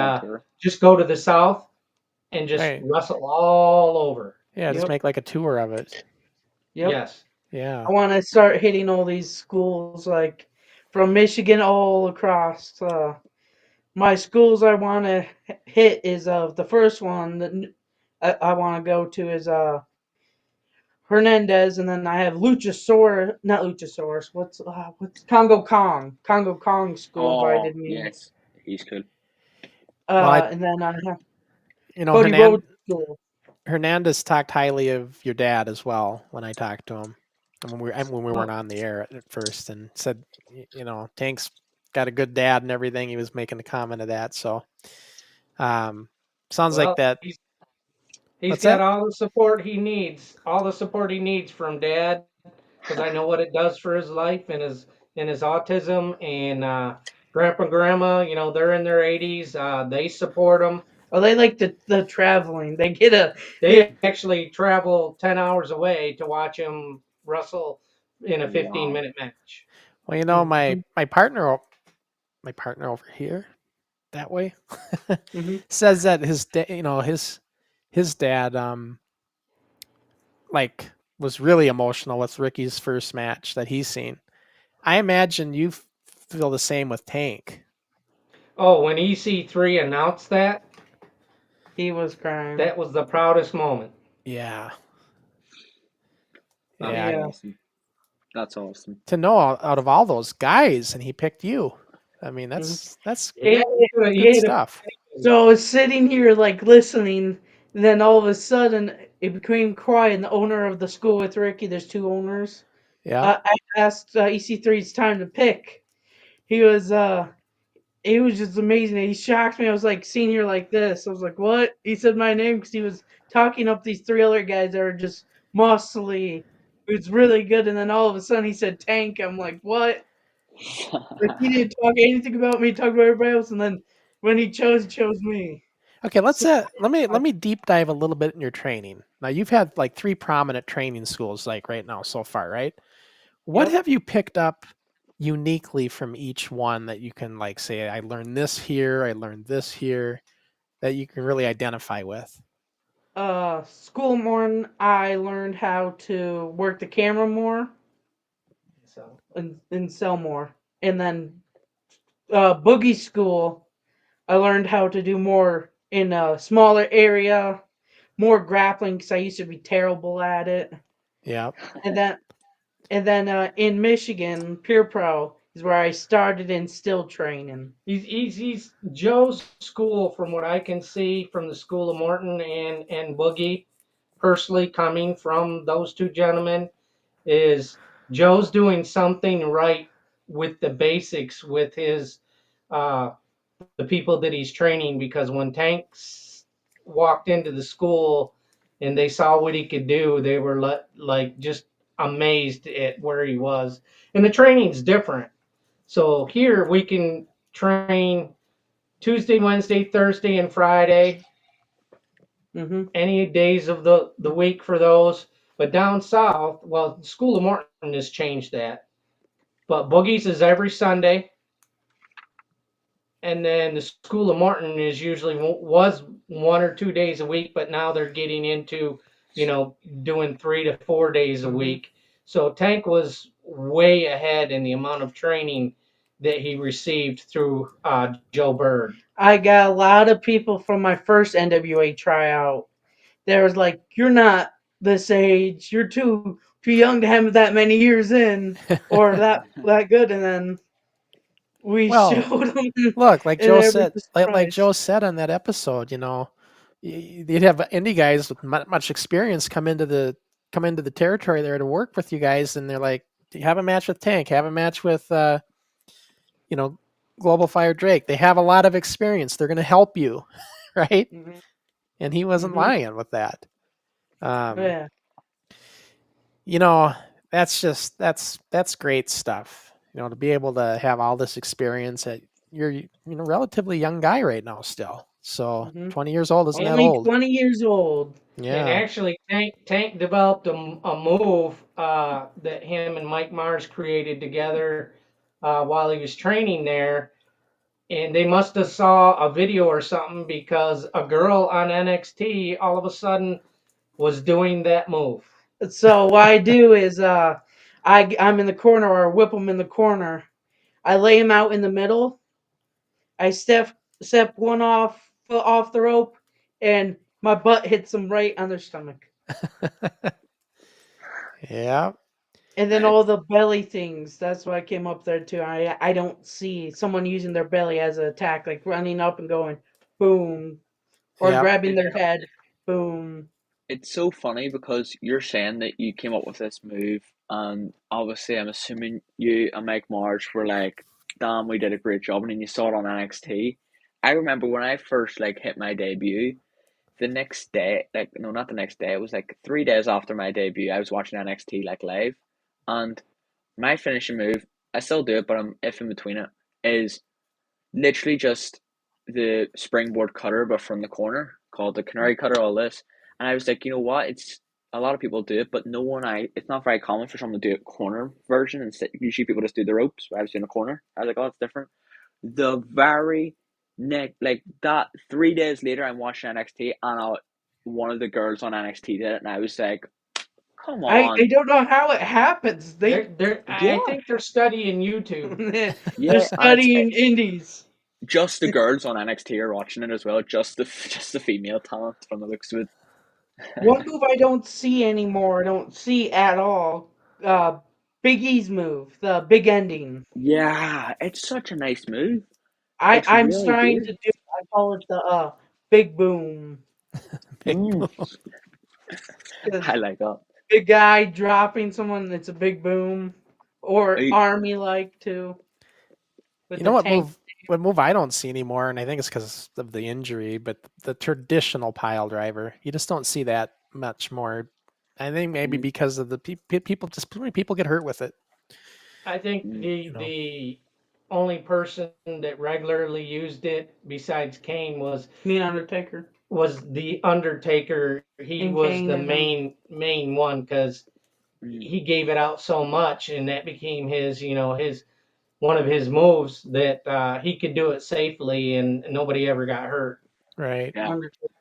just go to the south and just wrestle all over. Yeah, just make like a tour of it. Yep. Yes. Yeah. I want to start hitting all these schools, like from Michigan all across. My schools I want to hit is the first one that I want to go to is Hernandez, and then I have not Luchasaurus. What's Congo Kong? Congo Kong school invited me. Yes, he's cool. And then I have Cody Rhodes school. Hernandez talked highly of your dad as well when I talked to him, and when we weren't on the air at first, and said, Tank's got a good dad and everything. He was making a comment of that. So, sounds like that. He's got all the support he needs. All the support he needs from Dad, because I know what it does for his life and his autism. And Grandpa and Grandma, they're in their 80s. They support him. Oh, they like the traveling. They actually travel 10 hours away to watch him wrestle in a 15-minute match. Well, my partner over here, that way, says that his dad was really emotional with Ricky's first match that he's seen. I imagine you feel the same with Tank. Oh, when EC3 announced that, he was crying. That was the proudest moment. Yeah. Awesome. That's awesome. To know out of all those guys, and he picked you. I mean, that's It- good it- stuff. So I was sitting here like listening, and then all of a sudden it became quiet. And the owner of the school with Ricky, there's two owners. Yeah. I asked EC3 it's time to pick. He was just amazing. He shocked me. I was like sitting here like this. I was like, what? He said my name because he was talking up these three other guys that are just muscly. It was really good. And then all of a sudden he said Tank. I'm like, what? Like he didn't talk anything about me, talk about everybody else. And then when he chose me. Okay, let's So- let me deep dive a little bit in your training. Now you've had like 3 prominent training schools like right now so far, right? What Yep. have you picked up uniquely from each one that you can like say I learned this here, I learned this here that you can really identify with? School morning, I learned how to work the camera more So and sell more. And then boogie school, I learned how to do more in a smaller area, more grappling because I used to be terrible at it. Yeah. And then in Michigan, Peer Pro is where I started and still training. he's Joe's school, from what I can see from the School of Morton and Boogie, personally coming from those two gentlemen, is Joe's doing something right with the basics with his the people that he's training, because when Tanks walked into the school and they saw what he could do, they were like just amazed at where he was. And the training's different. So here we can train Tuesday, Wednesday, Thursday, and Friday, Mm-hmm. any days of the week for those. But down south, well, School of Morton has changed that. But Boogie's is every Sunday, and then the School of Morton is usually was 1 or 2 days a week, but now they're getting into, doing 3 to 4 days a week. So Tank was way ahead in the amount of training that he received through Joe Bird. I got a lot of people from my first NWA tryout. There was like, you're not this age. You're too young to have that many years in, or that good. And then we Well, showed them. look, like and Joe everybody said, was like surprised. Joe said on that episode, you'd have indie guys with much experience come into the territory there to work with you guys, and they're like, have a match with Tank, have a match with Global Fire Drake. They have a lot of experience. They're going to help you, right? Mhm. And he wasn't Mhm. lying with that. Yeah. That's great stuff. To be able to have all this experience at you're relatively young guy right now still. So Mhm. 20 years old isn't that Only old? 20 years old. And Yeah. actually, Tank developed a move that him and Mike Mars created together while he was training there. And they must have saw a video or something, because a girl on NXT all of a sudden was doing that move. So what I do is I'm in the corner, or I whip them in the corner. I lay him out in the middle. I step one off the rope, and my butt hits them right on their stomach. Yeah. And then all the belly things. That's why I came up there too. I don't see someone using their belly as an attack, like running up and going boom, or Yep. grabbing their head, boom. It's so funny because you're saying that you came up with this move, and obviously I'm assuming you and Mike Marsh were like, damn, we did a great job, and then you saw it on NXT. I remember when I first hit my debut, the next day, no, not the next day, it was 3 days after my debut, I was watching NXT live, and my finishing move, I still do it, but I'm if in between it, is literally just the springboard cutter, but from the corner, called the canary cutter, all this. And I was like, you know what? It's a lot of people do it, but it's not very common for someone to do a corner version. And usually people just do the ropes. I was doing a corner. I was like, oh, it's different. The very next, that 3 days later, I'm watching NXT, and one of the girls on NXT did it, and I was like, come on. I don't know how it happens. I think they're studying YouTube. They're studying indies. Just the girls on NXT are watching it as well. Just the female talent from the looks of it. One move I don't see anymore, I don't see at all, Big E's move, the big ending. Yeah, it's such a nice move. It's I'm really trying good. to do. I call it the big boom. Big Mm, boom. I like that. Big guy dropping someone. It's a big boom, or I, army like too with You know the what tank. move I don't see anymore, and I think it's because of the injury, but the traditional pile driver. You just don't see that much more. I think maybe mm, because of the people, just too many people get hurt with it. I think mm, You know, the only person that regularly used it besides Kane Me Undertaker was the Undertaker. He and was Kane the and main one because mm. he gave it out so much, and that became his one of his moves that he could do it safely, and nobody ever got hurt. right? Yeah. Undertaker.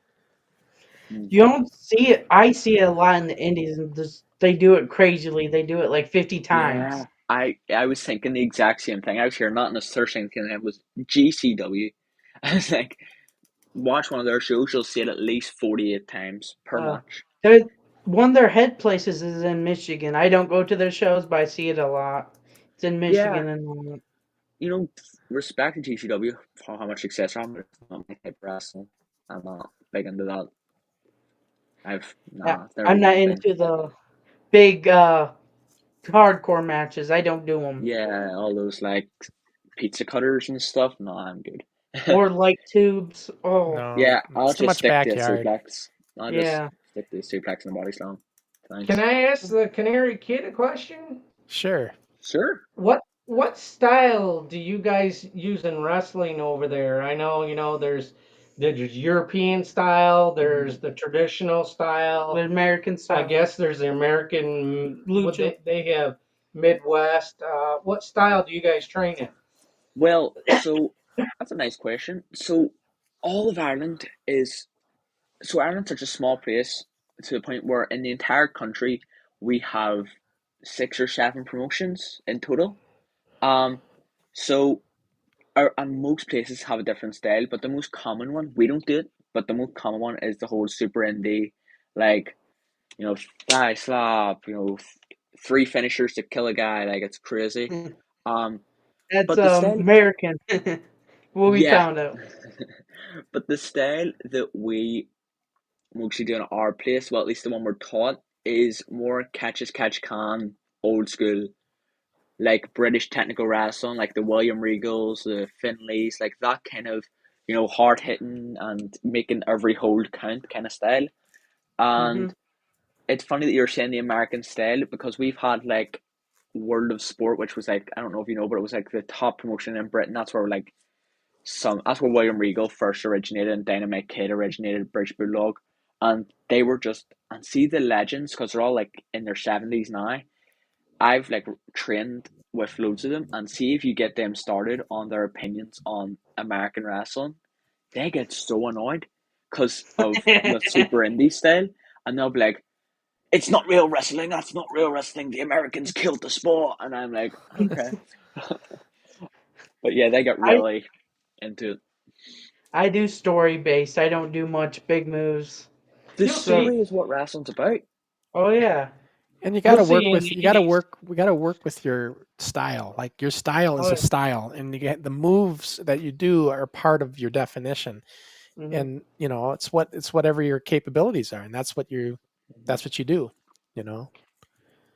Mm. You don't see it. I see it a lot in the Indies, and they do it crazily. They do it like 50 times. Yeah. I was thinking the exact same thing. I was hearing that, and the first thing thinking it was GCW. I was like, watch one of their shows, you'll see it at least 48 times per Uh, match. they're, one of their head places is in Michigan. I don't go to their shows, but I see it a lot. It's in Yeah, Michigan, and respect to GCW for how much success I'm, but it's not my type of wrestling. I'm not big into that. yeah, I've never I'm not even been. into the big hardcore matches. I don't do them. Yeah, all those like pizza cutters and stuff. No, I'm good. Or light tubes. Oh, No, Yeah, I'll it's too just much stick to a backyard. suplex. I'll just yeah. stick to the suplex and the body slam. Can Thanks. I ask the Canary Kid a question? Sure. Sure. What style do you guys use in wrestling over there? I know, there's European style, there's the traditional With style. American I style. guess there's the American. What Lucha. they have Midwest. What style do you guys train in? Well, so that's a nice question. So all of Ireland is Ireland's such a small place to the point where in the entire country we have 6 or 7 promotions in total. Um, so and most places have a different style, but the most common one we don't do it, but the most common one is the whole super indie, like thigh slap, 3 finishers to kill a guy, like it's crazy. Um, That's but the style, American. What we yeah, found out. but the style that we mostly do in our place, well, at least the one we're taught, is more catch as catch can, old school, like British technical wrestling, like the William Regals, the Finleys, like that kind of, hard hitting and making every hold count kind of style. Hmm. And it's funny that you're saying the American style because we've had like World of Sport, which was like, I don't know if you know, but it was like the top promotion in Britain. That's where William Regal first originated and Dynamite Kid originated, British Bulldog. And they were and see the legends because they're all like in their 70s now. I've like trained with loads of them and see if you get them started on their opinions on American wrestling, they get so annoyed because of the super indie style, and they'll be like, "It's not real wrestling. That's not real wrestling. The Americans killed the sport." And I'm like, okay, but yeah, they get I really into it. I do story based. I don't do much big moves. The You'll So, see. story is what wrestling's about. oh yeah, And you got You'll to see work in with the you got to Indies. work we got to work with your style. Like your style is oh a yeah. style, and you get the moves that you do are part of your definition. Hmm. And it's whatever your capabilities are, and that's what you do. You know.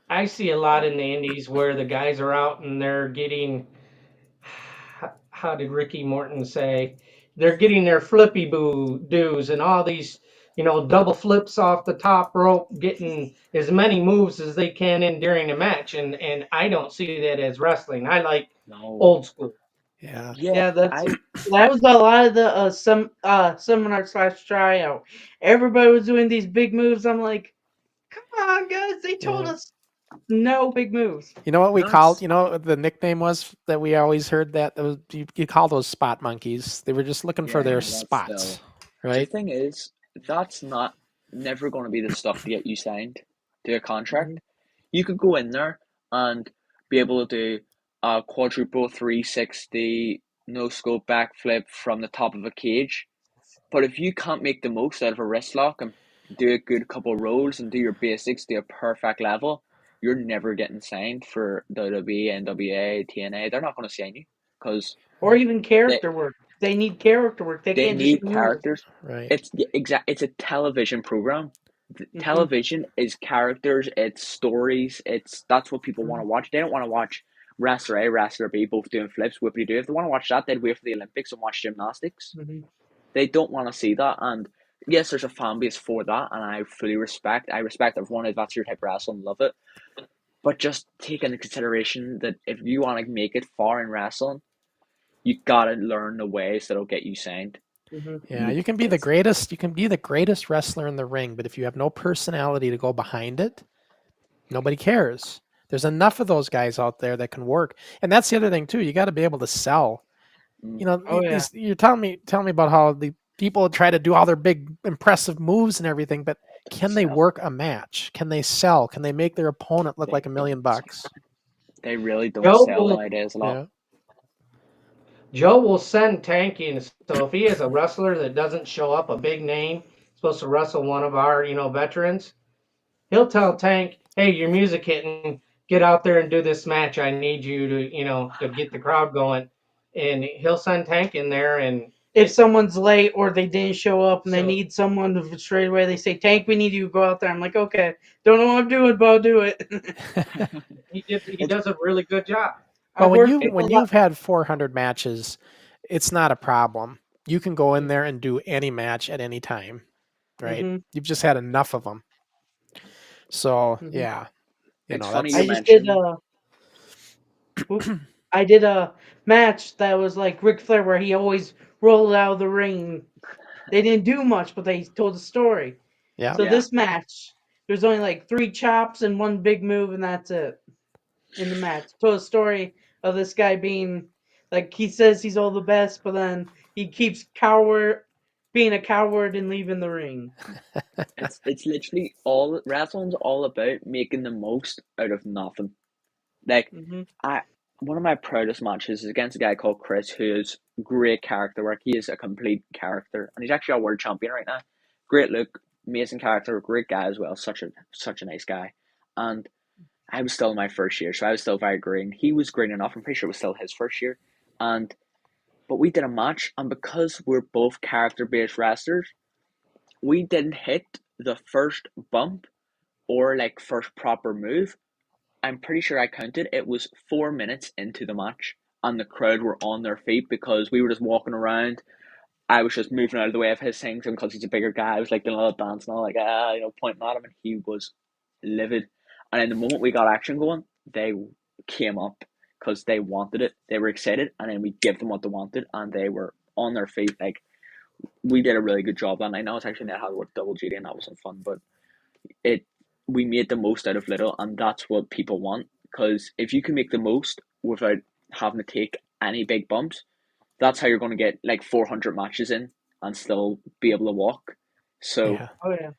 I see a lot in the Indies where the guys are out and they're getting. How did Ricky Morton say? They're getting their flippy boo doos and all these, double flips off the top rope, getting as many moves as they can in during a match. And I don't see that as wrestling. I like No, old school. Yeah. yeah, Yeah, I that was a lot of the seminar slash tryout. Everybody was doing these big moves. I'm like, come on, guys! They told Yeah. us no big moves. You know what we called? that's You know what the nickname was that we always heard that you call those spot monkeys. They were just looking for their yeah, that's spots, still. The right? thing is, that's not never going to be the stuff to get you signed to a Hmm. contract. You could go in there and be able to do a quadruple 360 no scope backflip from the top of a cage. But if you can't make the most out of a wrist lock and do a good couple rolls and do your basics to a perfect level, you're never getting signed for WWE, NWA, TNA. They're not going to sign you because Or even they character work. They need character work. They they can't just need move. characters. Right. It's a television program. Mhm. Television is characters, it's stories, that's what people want to watch. They don't want to watch wrestler A, wrestler B both doing flips, whoopity do. If they want to watch that, they'd wait for the Olympics and watch gymnastics. Mhm. They don't want to see that, and yes, there's a fan base for that, and I fully respect. I respect everyone if that's your type of wrestling, love it. But just take into consideration that if you want to make it far in wrestling, you gotta learn the ways that'll get you signed. Mhm. Yeah, you can be the greatest. You can be the greatest wrestler in the ring, but if you have no personality to go behind it, nobody cares. There's enough of those guys out there that can work, and that's the other thing too. You got to be able to sell. Mm. You know, Oh, yeah. you're telling me about how the people try to do all their big impressive moves and everything, but can they Sell. work a match? Can they sell? Can they make their opponent look like $1 million? They really don't Joe sell will, nowadays a lot. Yeah. Joe will send Tank in. So if he is a wrestler that doesn't show up, a big name, supposed to wrestle one of our, veterans, he'll tell Tank, "Hey, your music hitting. Get out there and do this match. I need you to, to get the crowd going." And he'll send Tank in there, and If someone's late or they didn't show up and they So- need someone to straight away, they say, "Tank, we need you to go out there." I'm like, "Okay, don't know what I'm doing, but I'll do it." he does a really good job. Well, I've when worked you with when a lot- you've had 400 matches, it's not a problem. You can go in there and do any match at any time, right? Mhm. You've just had enough of them. So Mhm. yeah, It's funny I you just did mentioned. I did a match that was like Ric Flair, where he always rolled out of the ring. They didn't do much, but they told a story. yeah. So Yeah. this match, there's only like 3 chops and 1 big move, and that's it in the match. Told a story of this guy being like, he says he's all the best, but then he keeps being a coward and leaving the ring. It's literally wrestling's all about making the most out of nothing. Like Hmm one of my proudest matches is against a guy called Chris, who is great character work. He is a complete character, and he's actually a world champion right now. Great look, amazing character, great guy as well. Such a nice guy, and I was still in my first year, so I was still very green. He was green enough. I'm pretty sure it was still his first year, but we did a match, and because we're both character based wrestlers, we didn't hit the first bump or like first proper move. I'm pretty sure I counted it was 4 minutes into the match, and the crowd were on their feet because we were just walking around. I was just moving out of the way of his things, and because he's a bigger guy, I was like doing a little dance and all, like pointing at him, and he was livid. And in the moment we got action going, they came up because they wanted it. They were excited, and then we gave them what they wanted, and they were on their feet. Like, we did a really good job, and I know it's actually not how to work double duty, and that wasn't fun, but it we made the most out of little, and that's what people want. Because if you can make the most without having to take any big bumps, that's how you're going to get like 400 matches in and still be able to walk. So, Yeah. Oh yeah.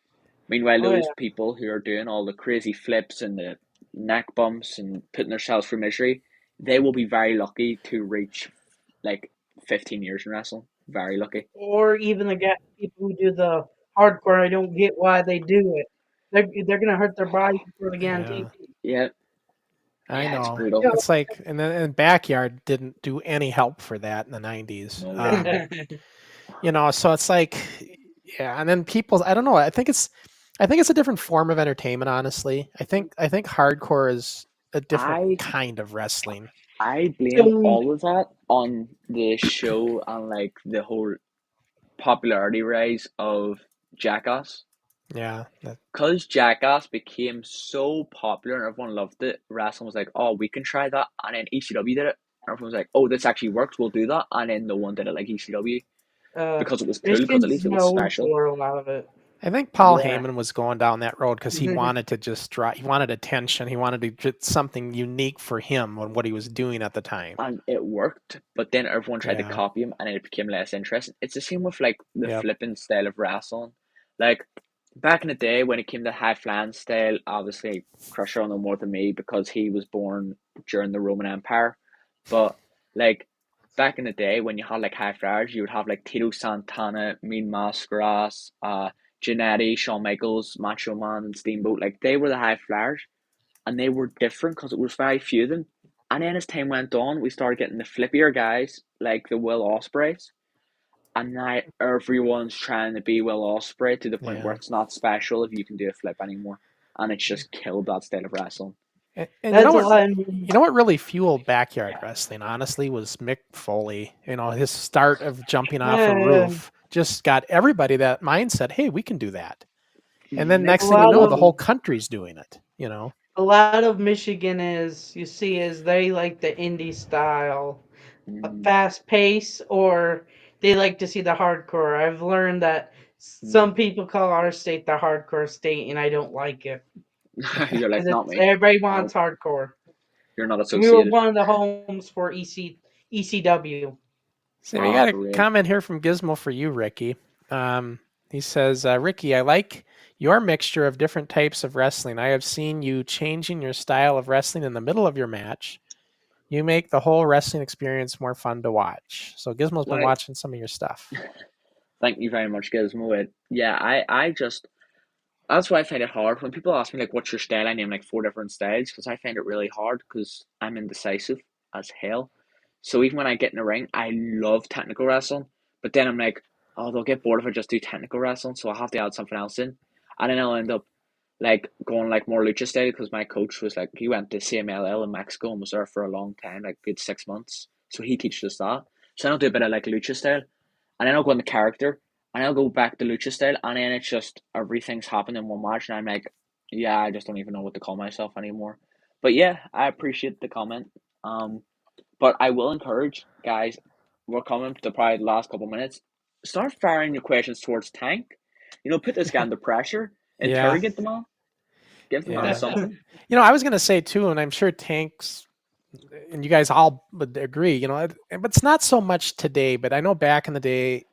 meanwhile, Oh, those yeah. people who are doing all the crazy flips and the neck bumps and putting themselves through misery, they will be very lucky to reach like 15 years in wrestling. Very lucky. Or even the people who do the hardcore, I don't get why they do it. They're gonna hurt their body before they get on Yeah. TV. Yeah, I yeah, it's know. brutal. It's like, and Backyard didn't do any help for that in the 90s. No way. So it's like, yeah. And then people, I don't know. I think it's a different form of entertainment. Honestly, I think hardcore is a different kind of wrestling. I blame So- all of that on the show and like the whole popularity rise of Jackass. Yeah. Because Jackass became so popular and everyone loved it, wrestling was like, oh, we can try that. And then ECW did it. And everyone was like, oh, this actually works, we'll do that. And then no one did it like ECW because it was cool, because at least it was Michigan's known special. for a lot of it. I think Paul Yeah. Heyman was going down that road because he wanted to just draw. He wanted attention. He wanted to get something unique for him on what he was doing at the time. And it worked, but then everyone tried to Yeah. copy him and it became less interesting. It's the same with like the Yep. flipping style of wrestling. Like back in the day when it came to high flying style, obviously Crusher will know more than me because he was born during the Roman Empire. But like back in the day when you had like high flyers, you would have like Tito Santana, Mean Mascaras, Jannetty, Shawn Michaels, Macho Man, and Steamboat. Like they were the high flyers. and they were different because it was very few of them. And then as time went on, we started getting the flippier guys like the Will Ospreys, and now everyone's trying to be Will Ospreay to the point where it's not special if you can do a flip anymore, and it's just killed that style of wrestling. And That's what I mean. you know what really fueled backyard wrestling, honestly, was Mick Foley. You know, his start of jumping off a roof just got everybody that mindset, hey, we can do that. And then next thing you know, the whole country's doing it, you know. A lot of Michigan is they like the indie style, fast pace, or they like to see the hardcore. I've learned that some people call our state the hardcore state, and I don't like it. You're like, not me. Everybody wants hardcore. You're not We associated. were one of the homes for ECW. So we got a comment here from Gizmo for you, Ricky. He says, Ricky, I like your mixture of different types of wrestling. I have seen you changing your style of wrestling in the middle of your match. You make the whole wrestling experience more fun to watch. So Gizmo's been watching some of your stuff. Thank you very much, Gizmo. Yeah, I just, that's why I find it hard. When people ask me, like, what's your style? I name, like, 4 different styles because I find it really hard because I'm indecisive as hell. So even when I get in the ring, I love technical wrestling. But then I'm like, oh, they'll get bored if I just do technical wrestling, so I'll have to add something else in. And then I'll end up like going like more lucha style because my coach was like, he went to CMLL in Mexico and was there for a long time, like good 6 months. So he teaches us that. So then I'll do a bit of like lucha style, and then I'll go in the character, and I'll go back to lucha style, and then it's just everything's happened in one match, and I'm like, yeah, I just don't even know what to call myself anymore. But yeah, I appreciate the comment. But I will encourage guys. We're coming to probably the last couple of minutes. Start firing your questions towards Tank. You know, put this guy under pressure. Interrogate the man. Give the man something. You know, I was going to say too, and I'm sure Tank's, and you guys all would agree, you know, but it's not so much today, but I know back in the day,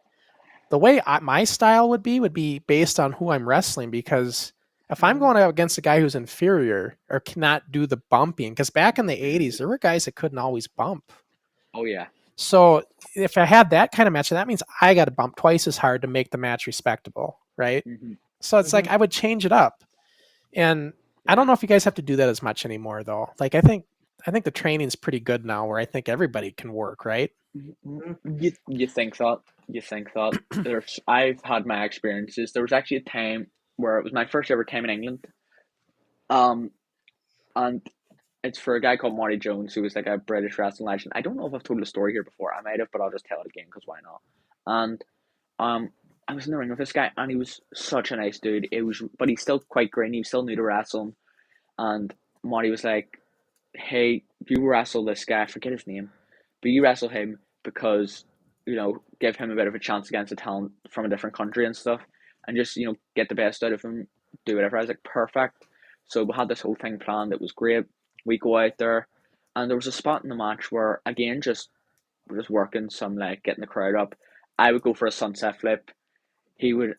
the way my style would be based on who I'm wrestling, because if I'm going up against a guy who's inferior or cannot do the bumping, because back in the 80s, there were guys that couldn't always bump. Oh, yeah. So if I had that kind of match, that means I got to bump twice as hard to make the match respectable, right? So it's like I would change it up. And I don't know if you guys have to do that as much anymore, though. Like I think the training's pretty good now, where I think everybody can work, right? You think that? You think that? I've had my experiences. There was actually a time where it was my first ever time in England, and it's for a guy called Marty Jones, who was like a British wrestling legend. I don't know if I've told the story here before. I might have, but I'll just tell it again because why not? And I was in the ring with this guy, and he was such a nice dude. But he's still quite green. He was still new to wrestling, and Marty was like, "Hey, you wrestle this guy. I forget his name, but you wrestle him because give him a bit of a chance against a talent from a different country and stuff, and just get the best out of him. Do whatever." I was like, "Perfect." So we had this whole thing planned. It was great. We go out there, and there was a spot in the match where, again, we're just working some, like, getting the crowd up. I would go for a sunset flip.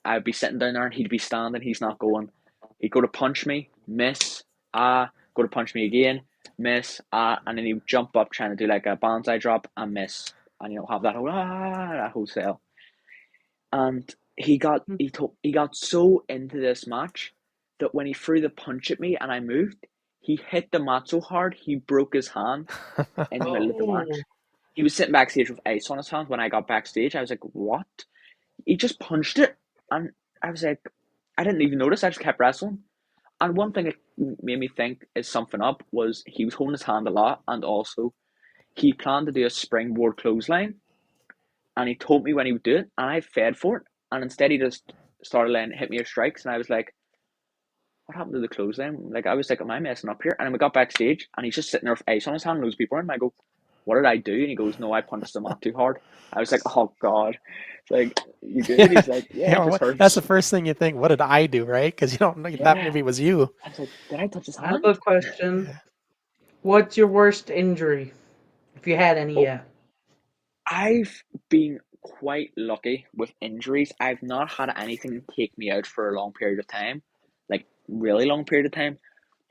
I'd be sitting down there, and he'd be standing. He's not going. He'd go to punch me, miss, go to punch me again, miss, and then he'd jump up trying to do like a banzai drop and miss, and have that whole sale. And he got so into this match that when he threw the punch at me and I moved, he hit the mat so hard he broke his hand in the middle of the match. He was sitting backstage with ice on his hand. When I got backstage, I was like, "What?" He just punched it, and I was like, I didn't even notice. I just kept wrestling. And one thing it made me think is something up was he was holding his hand a lot, and also he planned to do a springboard clothesline, and he told me when he would do it, and I fed for it, and instead he just started hit me with strikes, and I was like, what happened to the clothesline? Like, I was like, am I messing up here? And then we got backstage, and he's just sitting there with ice on his hand, and those people are in, and I go, what did I do? And he goes, no, I punched him up too hard. I was like, oh, God. It's like, you good? He's like, yeah, it hurts. That's the first thing you think, what did I do, right? Because you don't know that maybe it was you. I was like, did I touch his hand? I have a question. What's your worst injury, if you had any yet? I've been quite lucky with injuries. I've not had anything take me out for a long period of time, like really long period of time.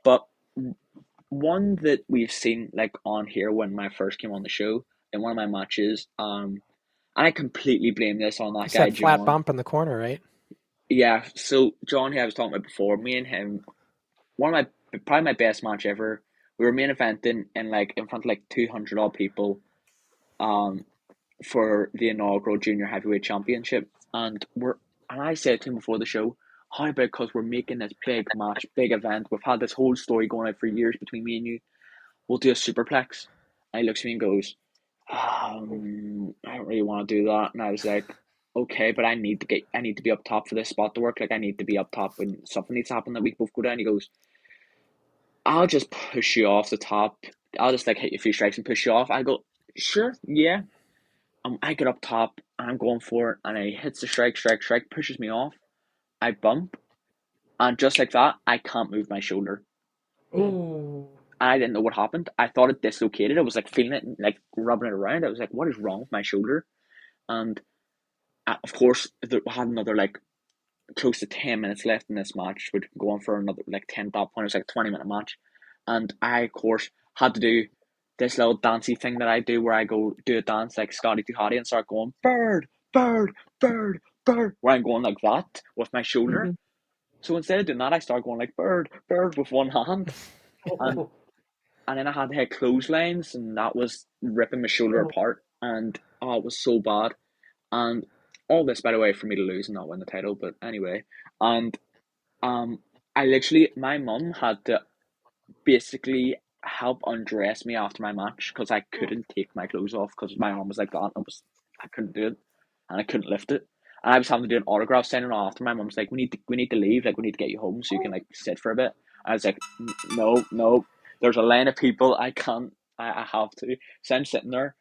But one that we've seen like on here when I first came on the show in one of my matches, and I completely blame this on that guy, that flat bump in the corner, right? Yeah. So John, who I was talking about before, me and him, one of my probably my best match ever. We were main eventing in front of 200 odd people, for the inaugural junior heavyweight championship, and I said to him before the show, how about, because we're making this big match, big event, we've had this whole story going out for years between me and you, we'll do a superplex. And he looks at me and goes, I don't really want to do that. And I was like, okay, but I need to be up top for this spot to work. I need to be up top when something needs to happen that we both go down. He goes, I'll just push you off the top. I'll just hit you a few strikes and push you off. I go, sure, yeah. I get up top and I'm going for it, and he hits the strike, pushes me off. I bump, and just like that, I can't move my shoulder. Ooh. I didn't know what happened. I thought it dislocated. I was feeling it, rubbing it around. I was like, what is wrong with my shoulder? And of course, we had another close to 10 minutes left in this match. We'd go on for another 10 at that point. It was a 20-minute match. And I, of course, had to do this little dancey thing that I do where I go do a dance like Scotty Too Hotty and start going, bird, bird, bird, bird, where I'm going like that with my shoulder. Mm-hmm. So instead of doing that, I start going bird, bird with one hand. And then I had to hit clotheslines, and that was ripping my shoulder apart. And it was so bad. And all this, by the way, for me to lose and not win the title, but anyway. And my mum had to basically help undress me after my match because I couldn't take my clothes off because my arm was like that. And I couldn't do it, and I couldn't lift it. And I was having to do an autograph signing after. My mum's like, we need to leave. We need to get you home so you can sit for a bit. I was like, no. There's a line of people. I can't. I have to. So I'm sitting there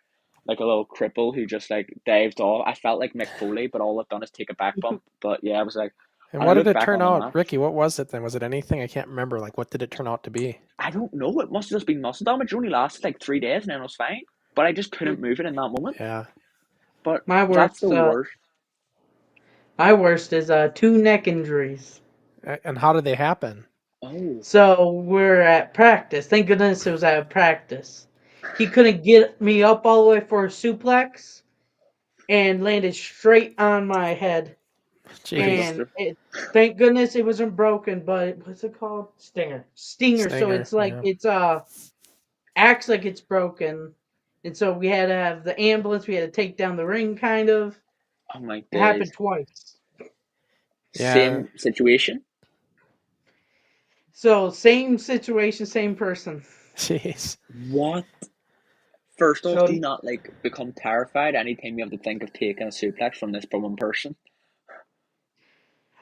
like a little cripple who just dived off. I felt like Mick Foley, but all I've done is take a back bump. But yeah, I was like. And what did it turn out, Ricky? What was it then? Was it anything? I can't remember. What did it turn out to be? I don't know. It must have just been muscle damage. It only lasted 3 days and then it was fine. But I just couldn't move it in that moment. Yeah. But that's the worst. My worst is 2 neck injuries. And how did they happen? Oh. So we're at practice. Thank goodness it was at practice. He couldn't get me up all the way for a suplex and landed straight on my head. Jeez. And thank goodness it wasn't broken, but what's it called? Stinger. So it's it's acts like it's broken. And so we had to have the ambulance, we had to take down the ring kind of. Oh my days. It happened twice. Yeah. Same situation? So same situation, same person. Jeez. What? First off, do you not become terrified anytime you have to think of taking a suplex from this one person?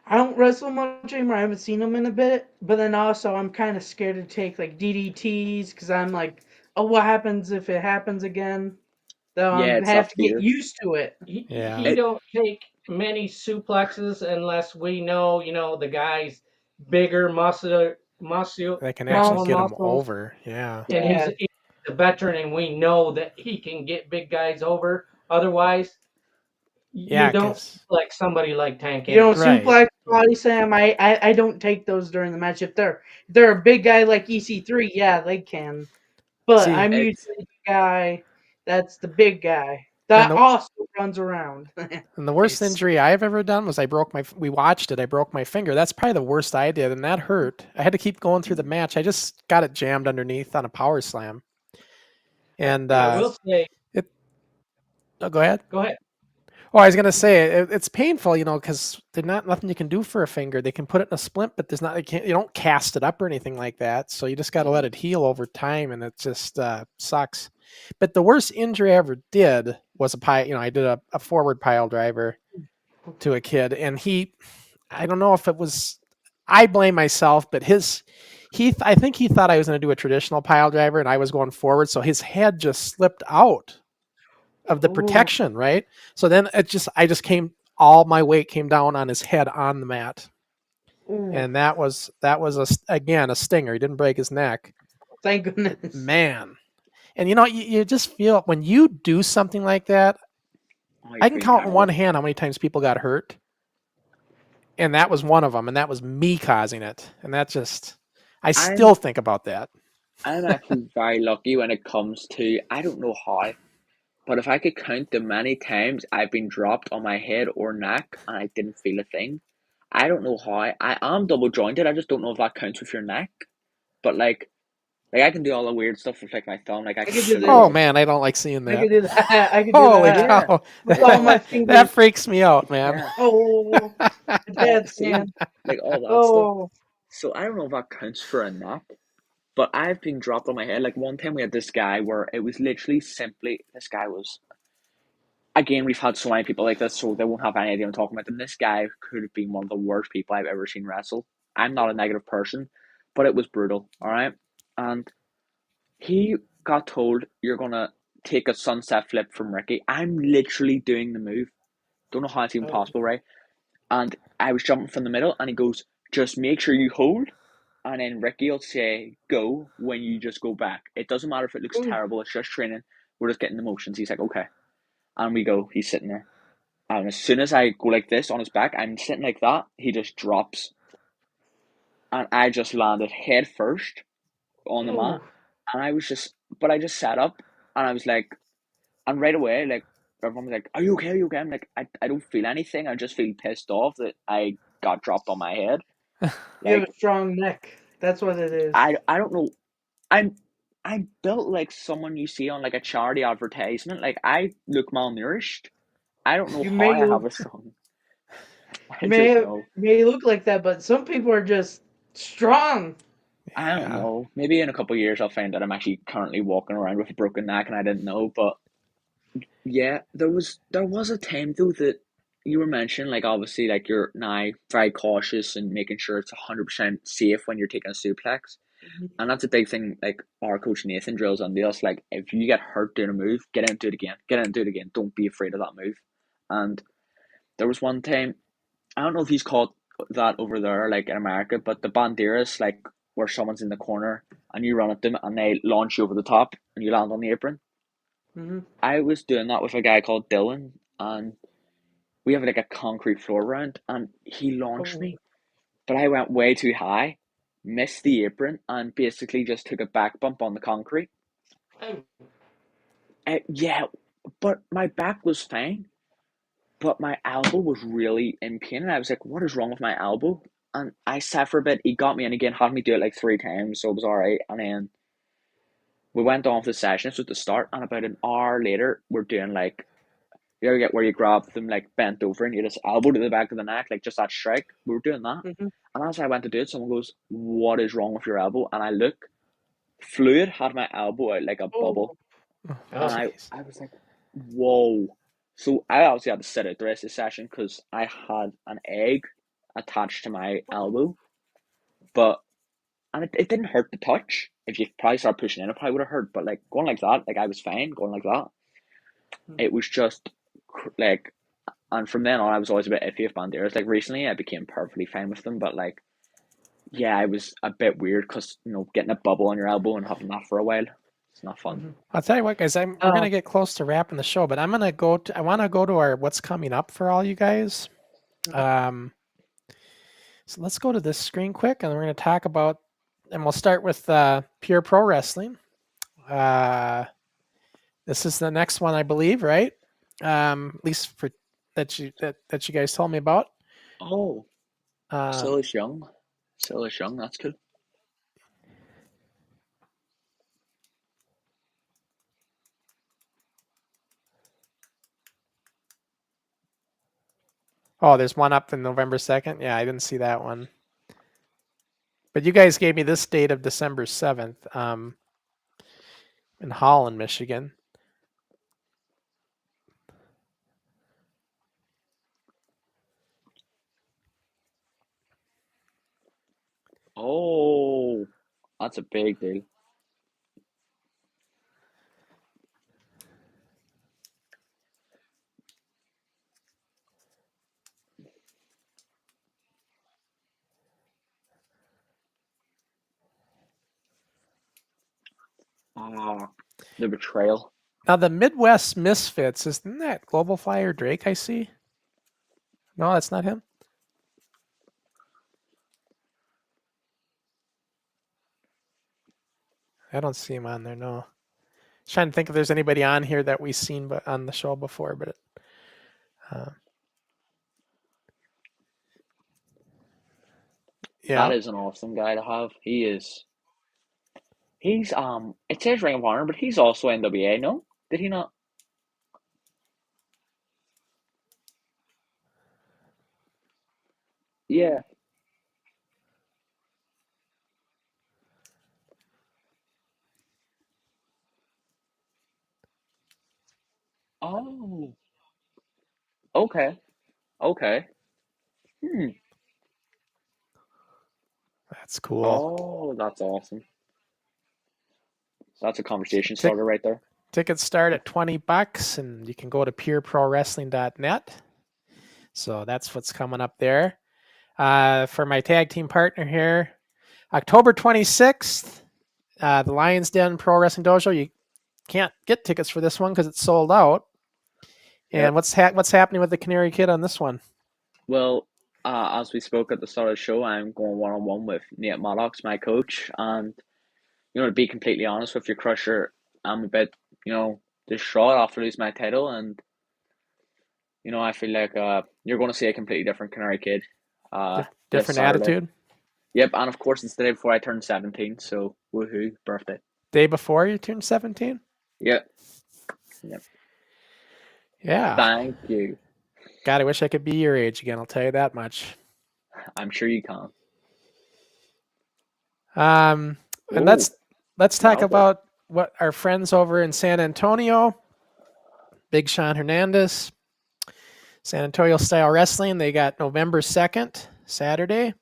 I don't wrestle much anymore. I haven't seen them in a bit. But then also, I'm kind of scared to take DDTs because I'm like, oh, what happens if it happens again? So I have to get used to it. He don't take many suplexes unless we know, the guy's bigger, muscle. They can actually get him over. Yeah. And he's a veteran, and we know that he can get big guys over. Otherwise, you don't like somebody like Tank. You don't suplex body slam. I don't take those during the match. If they're a big guy like EC3, yeah, they can. But I'm usually the guy that's the big guy that also runs around. And the worst injury I've ever done was we watched it. I broke my finger. That's probably the worst I did, and that hurt. I had to keep going through the match. I just got it jammed underneath on a power slam. And I will say, go ahead. Go ahead. Oh, I was gonna say it's painful, because there's nothing you can do for a finger. They can put it in a splint, but you don't cast it up or anything like that. So you just got to let it heal over time, and it just sucks. But the worst injury I ever did was I did a forward pile driver to a kid, and I don't know if it was, I blame myself, but I think he thought I was going to do a traditional pile driver, and I was going forward, so his head just slipped out of the protection, right? So then all my weight came down on his head on the mat. And that was again a stinger. He didn't break his neck. Thank goodness. Man. And you just feel when you do something like that, I can count in one hand how many times people got hurt. And that was one of them, and that was me causing it. And that I still think about that. I'm actually very lucky when it comes to, I don't know how, but if I could count the many times I've been dropped on my head or neck and I didn't feel a thing, I don't know how. I am double jointed. I just don't know if that counts with your neck. but like I can do all the weird stuff with like my thumb. Like I can could do fiddle Oh this. man, I don't like seeing I that. could do that. I could do Holy that. Yeah, cow! With all my That fingers. freaks me out, man. yeah. Oh, that's See, man. like all that stuff. Oh, So I don't know if that counts for a knock, but I've been dropped on my head. Like one time we had this guy where it was literally simply this guy was. Again, we've had so many people like this, so they won't have any idea I'm talking about them. This guy could have been one of the worst people I've ever seen wrestle. I'm not a negative person, but it was brutal. All right, and he got told you're gonna take a sunset flip from Ricky. I'm literally doing the move. Don't know how it's even possible, right? And I was jumping from the middle, and he goes, "Just make sure you hold." And then Ricky will say, "Go," when you just go back. It doesn't matter if it looks Ooh. terrible. It's just training. We're just getting the motions. He's like, "Okay," and we go. He's sitting there, and as soon as I go like this on his back, I'm sitting like that. He just drops, and I just landed head first on the mat. ooh. And I just sat up, and I was like, and right away, like everyone was like, "Are you okay? Are you okay?" I'm like, I don't feel anything. I just feel pissed off that I got dropped on my head. You have Like a strong neck. That's what it is. I don't know. I'm built like someone you see on like a charity advertisement. Like I look malnourished. I don't know You how I may have look, a strong. I just may know. may look like that, but some people are just strong. I don't Yeah. know. Maybe in a couple of years I'll find that I'm actually currently walking around with a broken neck and I didn't know. But yeah, there was a time though that you were mentioning, like obviously like you're now very cautious and making sure it's 100% safe when you're taking a suplex. And that's a big thing, like our coach Nathan drills on us. Like, if you get hurt doing a move, get in and do it again. Get in and do it again. Don't be afraid of that move. And there was one time, I don't know if he's called that over there, like in America, but the banderas, like where someone's in the corner and you run at them and they launch you over the top and you land on the apron. Mm-hmm. I was doing that with a guy called Dylan, and we have like a concrete floor round, and he launched Oh, me, but I went way too high, missed the apron, and basically just took a back bump on the concrete. oh. Yeah, but my back was fine, but my elbow was really in pain, and I was like, "What is wrong with my elbow?" And I sat for a bit. He got me in again, had me do it like 3 times, so it was all right. And then we went on with the session. This was the start, and about an hour later, we're doing like you ever get where you grab them like bent over and you just elbow to the back of the neck, like just that strike. We were doing that, Mm-hmm. and as I went to do it, someone goes, "What is wrong with your elbow?" And I look, fluid had my elbow out like a Oh, bubble. Oh, And Oh. jeez. I was like, whoa. So I obviously had to sit out the rest of the session because I had an egg attached to my elbow. But, and it didn't hurt to touch. If you probably started pushing in, it probably would have hurt. But like going like that, like I was fine going like that. It was just like, and from then on, I was always a bit iffy with banderas. Like recently, I became perfectly fine with them. But like, yeah, I was a bit weird because, getting a bubble on your elbow and having that for a while, it's not fun. mm-hmm. I'll tell you what, guys. We're gonna get close to wrapping the show, but I'm gonna go. I want to go to our what's coming up for all you guys. So let's go to this screen quick, and we're gonna talk about, and we'll start with Pure Pro Wrestling. This is the next one, I believe, right? At least for that you guys told me about. Oh, Um, Silas Young. Silas Young, that's cool. oh, there's one up in November 2nd. Yeah, I didn't see that one. But you guys gave me this date of December 7th in Holland, Michigan. Oh, that's a big deal. Ah, the betrayal. Now, the Midwest Misfits, isn't that Global Flyer Drake I see? No, that's not him. I don't see him on there, no. Trying to think if there's anybody on here that we've seen but on the show before, but yeah. That is an awesome guy to have. He is. He's it says Ring of Honor, but he's also NWA. No, did he not? Yeah. Oh. Okay. Okay. Hmm. That's cool. Oh, that's awesome. That's a conversation Tick- starter right there. Tickets start at $20, and you can go to pureprowrestling.net. So that's what's coming up there. For my tag team partner here, October 26th, the Lions Den Pro Wrestling Dojo. You can't get tickets for this one because it's sold out. And Yep. what's happening with the Canary Kid on this one? Well, as we spoke at the start of the show, I'm going one-on-one with Nate Maddox, my coach, and to be completely honest with you, Crusher, I'm a bit, distraught after losing my title, and I feel like you're going to see a completely different Canary Kid this Different Saturday. attitude. Yep, and of course it's the day before I turn 17, so woohoo, birthday. Day before you turn 17? Yep. Yeah. Thank you. God, I wish I could be your age again. I'll tell you that much. I'm sure you can. And let's talk about what our friends over in San Antonio, Big Sean Hernandez, San Antonio Style Wrestling. They got November 2nd, Saturday.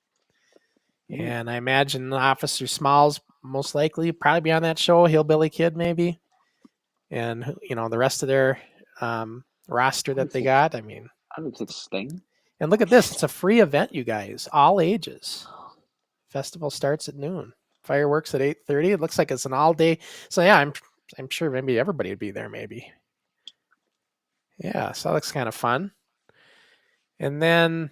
And I imagine Officer Smalls most likely probably be on that show. Hillbilly Kid maybe, and the rest of their roster that they got. I mean, I don't think Sting. And look at this. It's a free event, you guys. All ages. Festival starts at noon. Fireworks at 8:30. It looks like it's an all day. So yeah, I'm sure maybe everybody would be there. Maybe. Yeah, so that looks kind of fun. And then,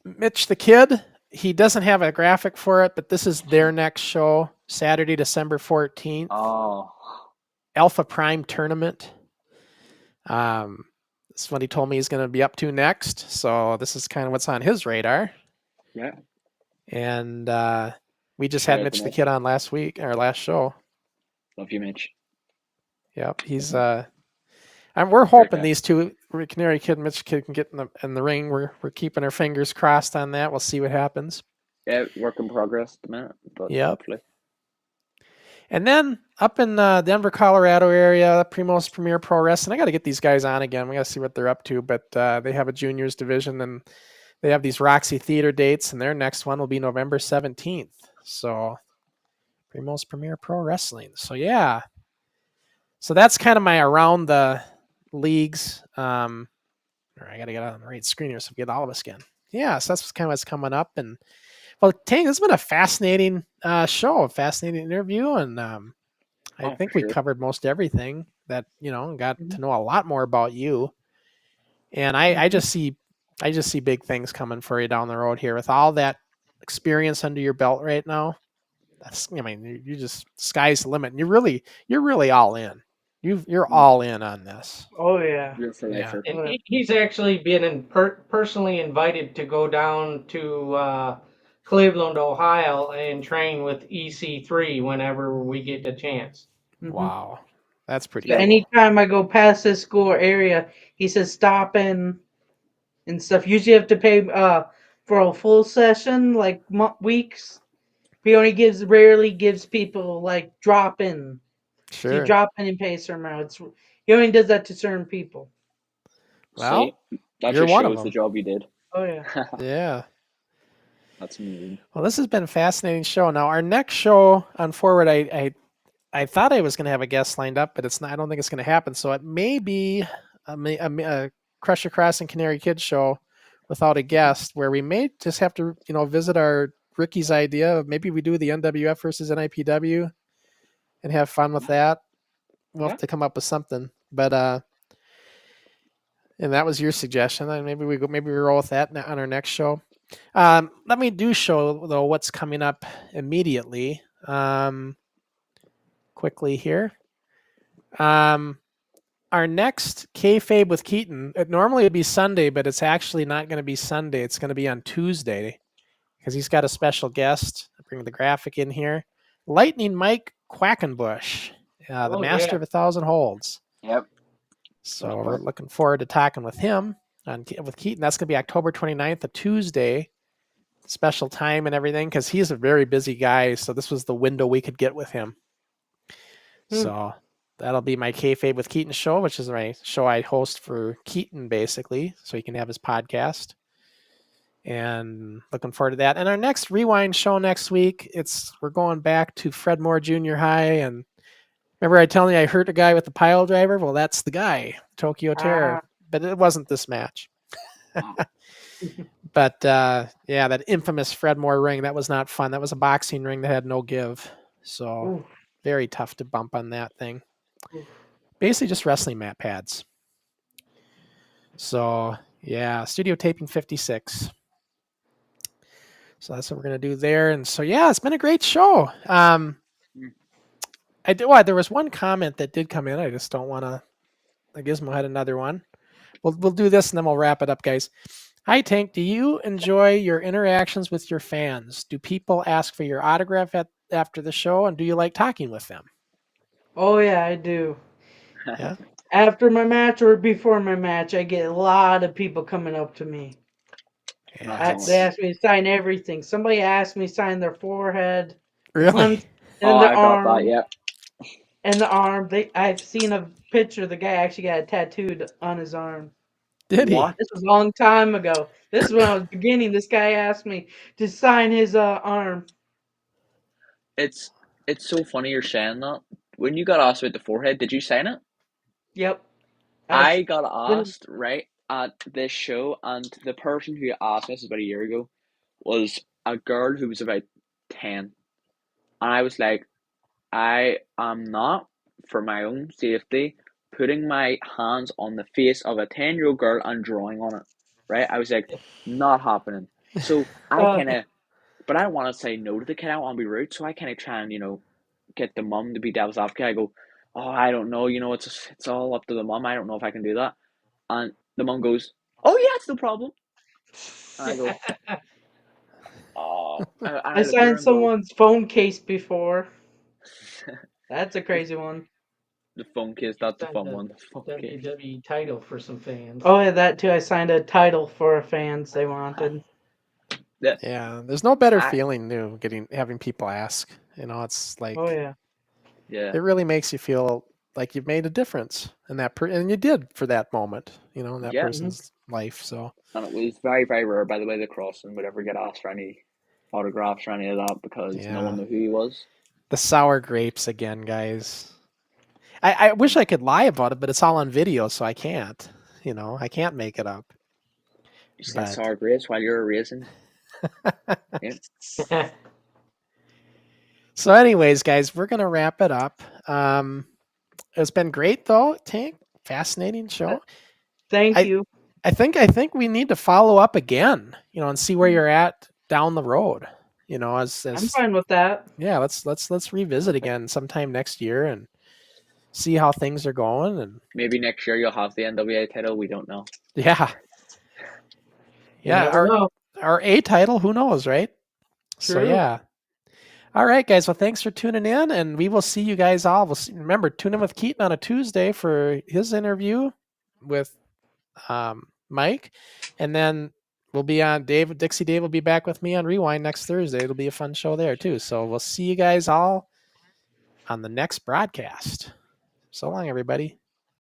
Mitch the Kid. He doesn't have a graphic for it, but this is their next show, Saturday, December 14th. Oh. Alpha Prime Tournament. This is what he told me he's going to be up to next. So this is kind of what's on his radar. Yeah. And we just had Mitch the Kid on last week, our last show. Love you, Mitch. Yep, he's. We're hoping these two, Canary Kid and Mitch Kid, can get in the ring. We're keeping our fingers crossed on that. We'll see what happens. Yeah, work in progress at the minute, but hopefully. And then up in the Denver, Colorado area, Primo's Premier Pro Wrestling. I got to get these guys on again. We got to see what they're up to. But they have a juniors division, and they have these Roxy Theater dates, and their next one will be November 17th. So Primo's Premier Pro Wrestling. So yeah. So that's kind of my around the leagues. I got to get on the right screen here so we get all of us again. Yeah, so that's kind of what's coming up. And well, Tang, this has been a fascinating show, a fascinating interview, and I think we covered most everything that got to know a lot more about you. And I just see big things coming for you down the road here with all that experience under your belt right now. You just sky's the limit. And you're really all in. You're all in on this. Oh yeah. And he's actually been personally invited to go down to Cleveland, Ohio, and train with EC3 whenever we get the chance. Wow, that's pretty. So anytime I go past this school area, he says stop in and stuff. Usually, you have to pay for a full session, like weeks. He only rarely gives people like drop in. Sure. So you drop in and pay a certain amount. He only does that to certain people. Well, that you're just one shows of them. the job you did. Oh yeah. Yeah. That's amazing. Well, this has been a fascinating show. Now, our next show on Forward, I thought I was going to have a guest lined up, but it's not. I don't think it's going to happen. So it may be a Crusher Cross and Canary Kid show without a guest, where we may just have to, visit our Ricky's idea of maybe we do the NWF versus NIPW and have fun with that. We'll have to come up with something, but and that was your suggestion. And maybe we roll with that on our next show. Let me show though what's coming up immediately. Quickly here. Our next Kayfabe with Keaton, normally it'd be Sunday, but it's actually not going to be Sunday. It's going to be on Tuesday because he's got a special guest, bring the graphic in here. Lightning Mike Quackenbush, the master of 1,000 holds. Yep. So we're looking forward to talking with him with Keaton. That's going to be October 29th, a Tuesday, special time and everything, because he's a very busy guy. So this was the window we could get with him. So that'll be my Kayfabe with Keaton show, which is my show I host for Keaton, basically, so he can have his podcast. And looking forward to that. And our next Rewind show next week, we're going back to Fred Moore Junior High. And remember I telling you I hurt a guy with the pile driver? Well, that's the guy, Tokyo Terror. But it wasn't this match. But yeah, that infamous Fred Moore ring, that was not fun. That was a boxing ring that had no give. So very tough to bump on that thing. Basically just wrestling mat pads. So yeah, studio taping 56. So that's what we're going to do there. And so, yeah, it's been a great show. There was one comment that did come in. I just don't want to. Gizmo had another one. We'll do this and then we'll wrap it up, guys. Hi, Tank. Do you enjoy your interactions with your fans? Do people ask for your autograph after the show? And do you like talking with them? Oh, yeah, I do. Yeah. After my match or before my match, I get a lot of people coming up to me. Yeah. They ask me to sign everything. Somebody asked me to sign their forehead. Really? And the I arm. got that, yeah. And the arm. I've seen a picture. The guy actually got it tattooed on his arm. Did he? This was a long time ago. This is when I was beginning. This guy asked me to sign his arm. It's so funny you're saying that. When you got asked about the forehead, did you sign it? Yep. I got asked, right, at this show, and the person who asked me, this was about a year ago, was a girl who was about 10. And I was like, I am not, for my own safety, putting my hands on the face of a 10-year-old girl and drawing on it, right? I was like, not happening. So I kind of, but I want to say no to the kid. I want to be rude, so I kind of try and, get the mum to be devil's advocate. I go, oh, I don't know, it's all up to the mum. I don't know if I can do that. And the mum goes, oh yeah, it's no problem. And I go, oh. I signed someone's phone case before. That's a crazy one. The phone case, that's the fun one. The phone case. WWE title for some fans. Oh yeah, that too. I signed a title for fans they wanted. Yeah, there's no better feeling having people ask. It's like, oh yeah, it really makes you feel like you've made a difference in that, and you did for that moment, in that person's life. So, and it was very, very rare, by the way, that Crossen would ever get asked for any autographs or any of that because no one knew who he was. The sour grapes again, guys. I wish I could lie about it, but it's all on video, so I can't. I can't make it up. You said sour grapes while you're racing. Yeah. So anyways, guys, we're going to wrap it up. It's been great, though, Tank. Fascinating show. Thank you. I think we need to follow up again, and see where you're at down the road. I'm fine with that. Yeah, let's revisit again sometime next year and see how things are going. And maybe next year you'll have the NWA title. We don't know. Yeah. Yeah, our A title, who knows, right? True. So yeah. All right, guys. Well, thanks for tuning in, and we will see you guys all. Remember, tune in with Keaton on a Tuesday for his interview with Mike, and then we'll be on Dixie Dave will be back with me on Rewind next Thursday. It'll be a fun show there too. So we'll see you guys all on the next broadcast. So long, everybody.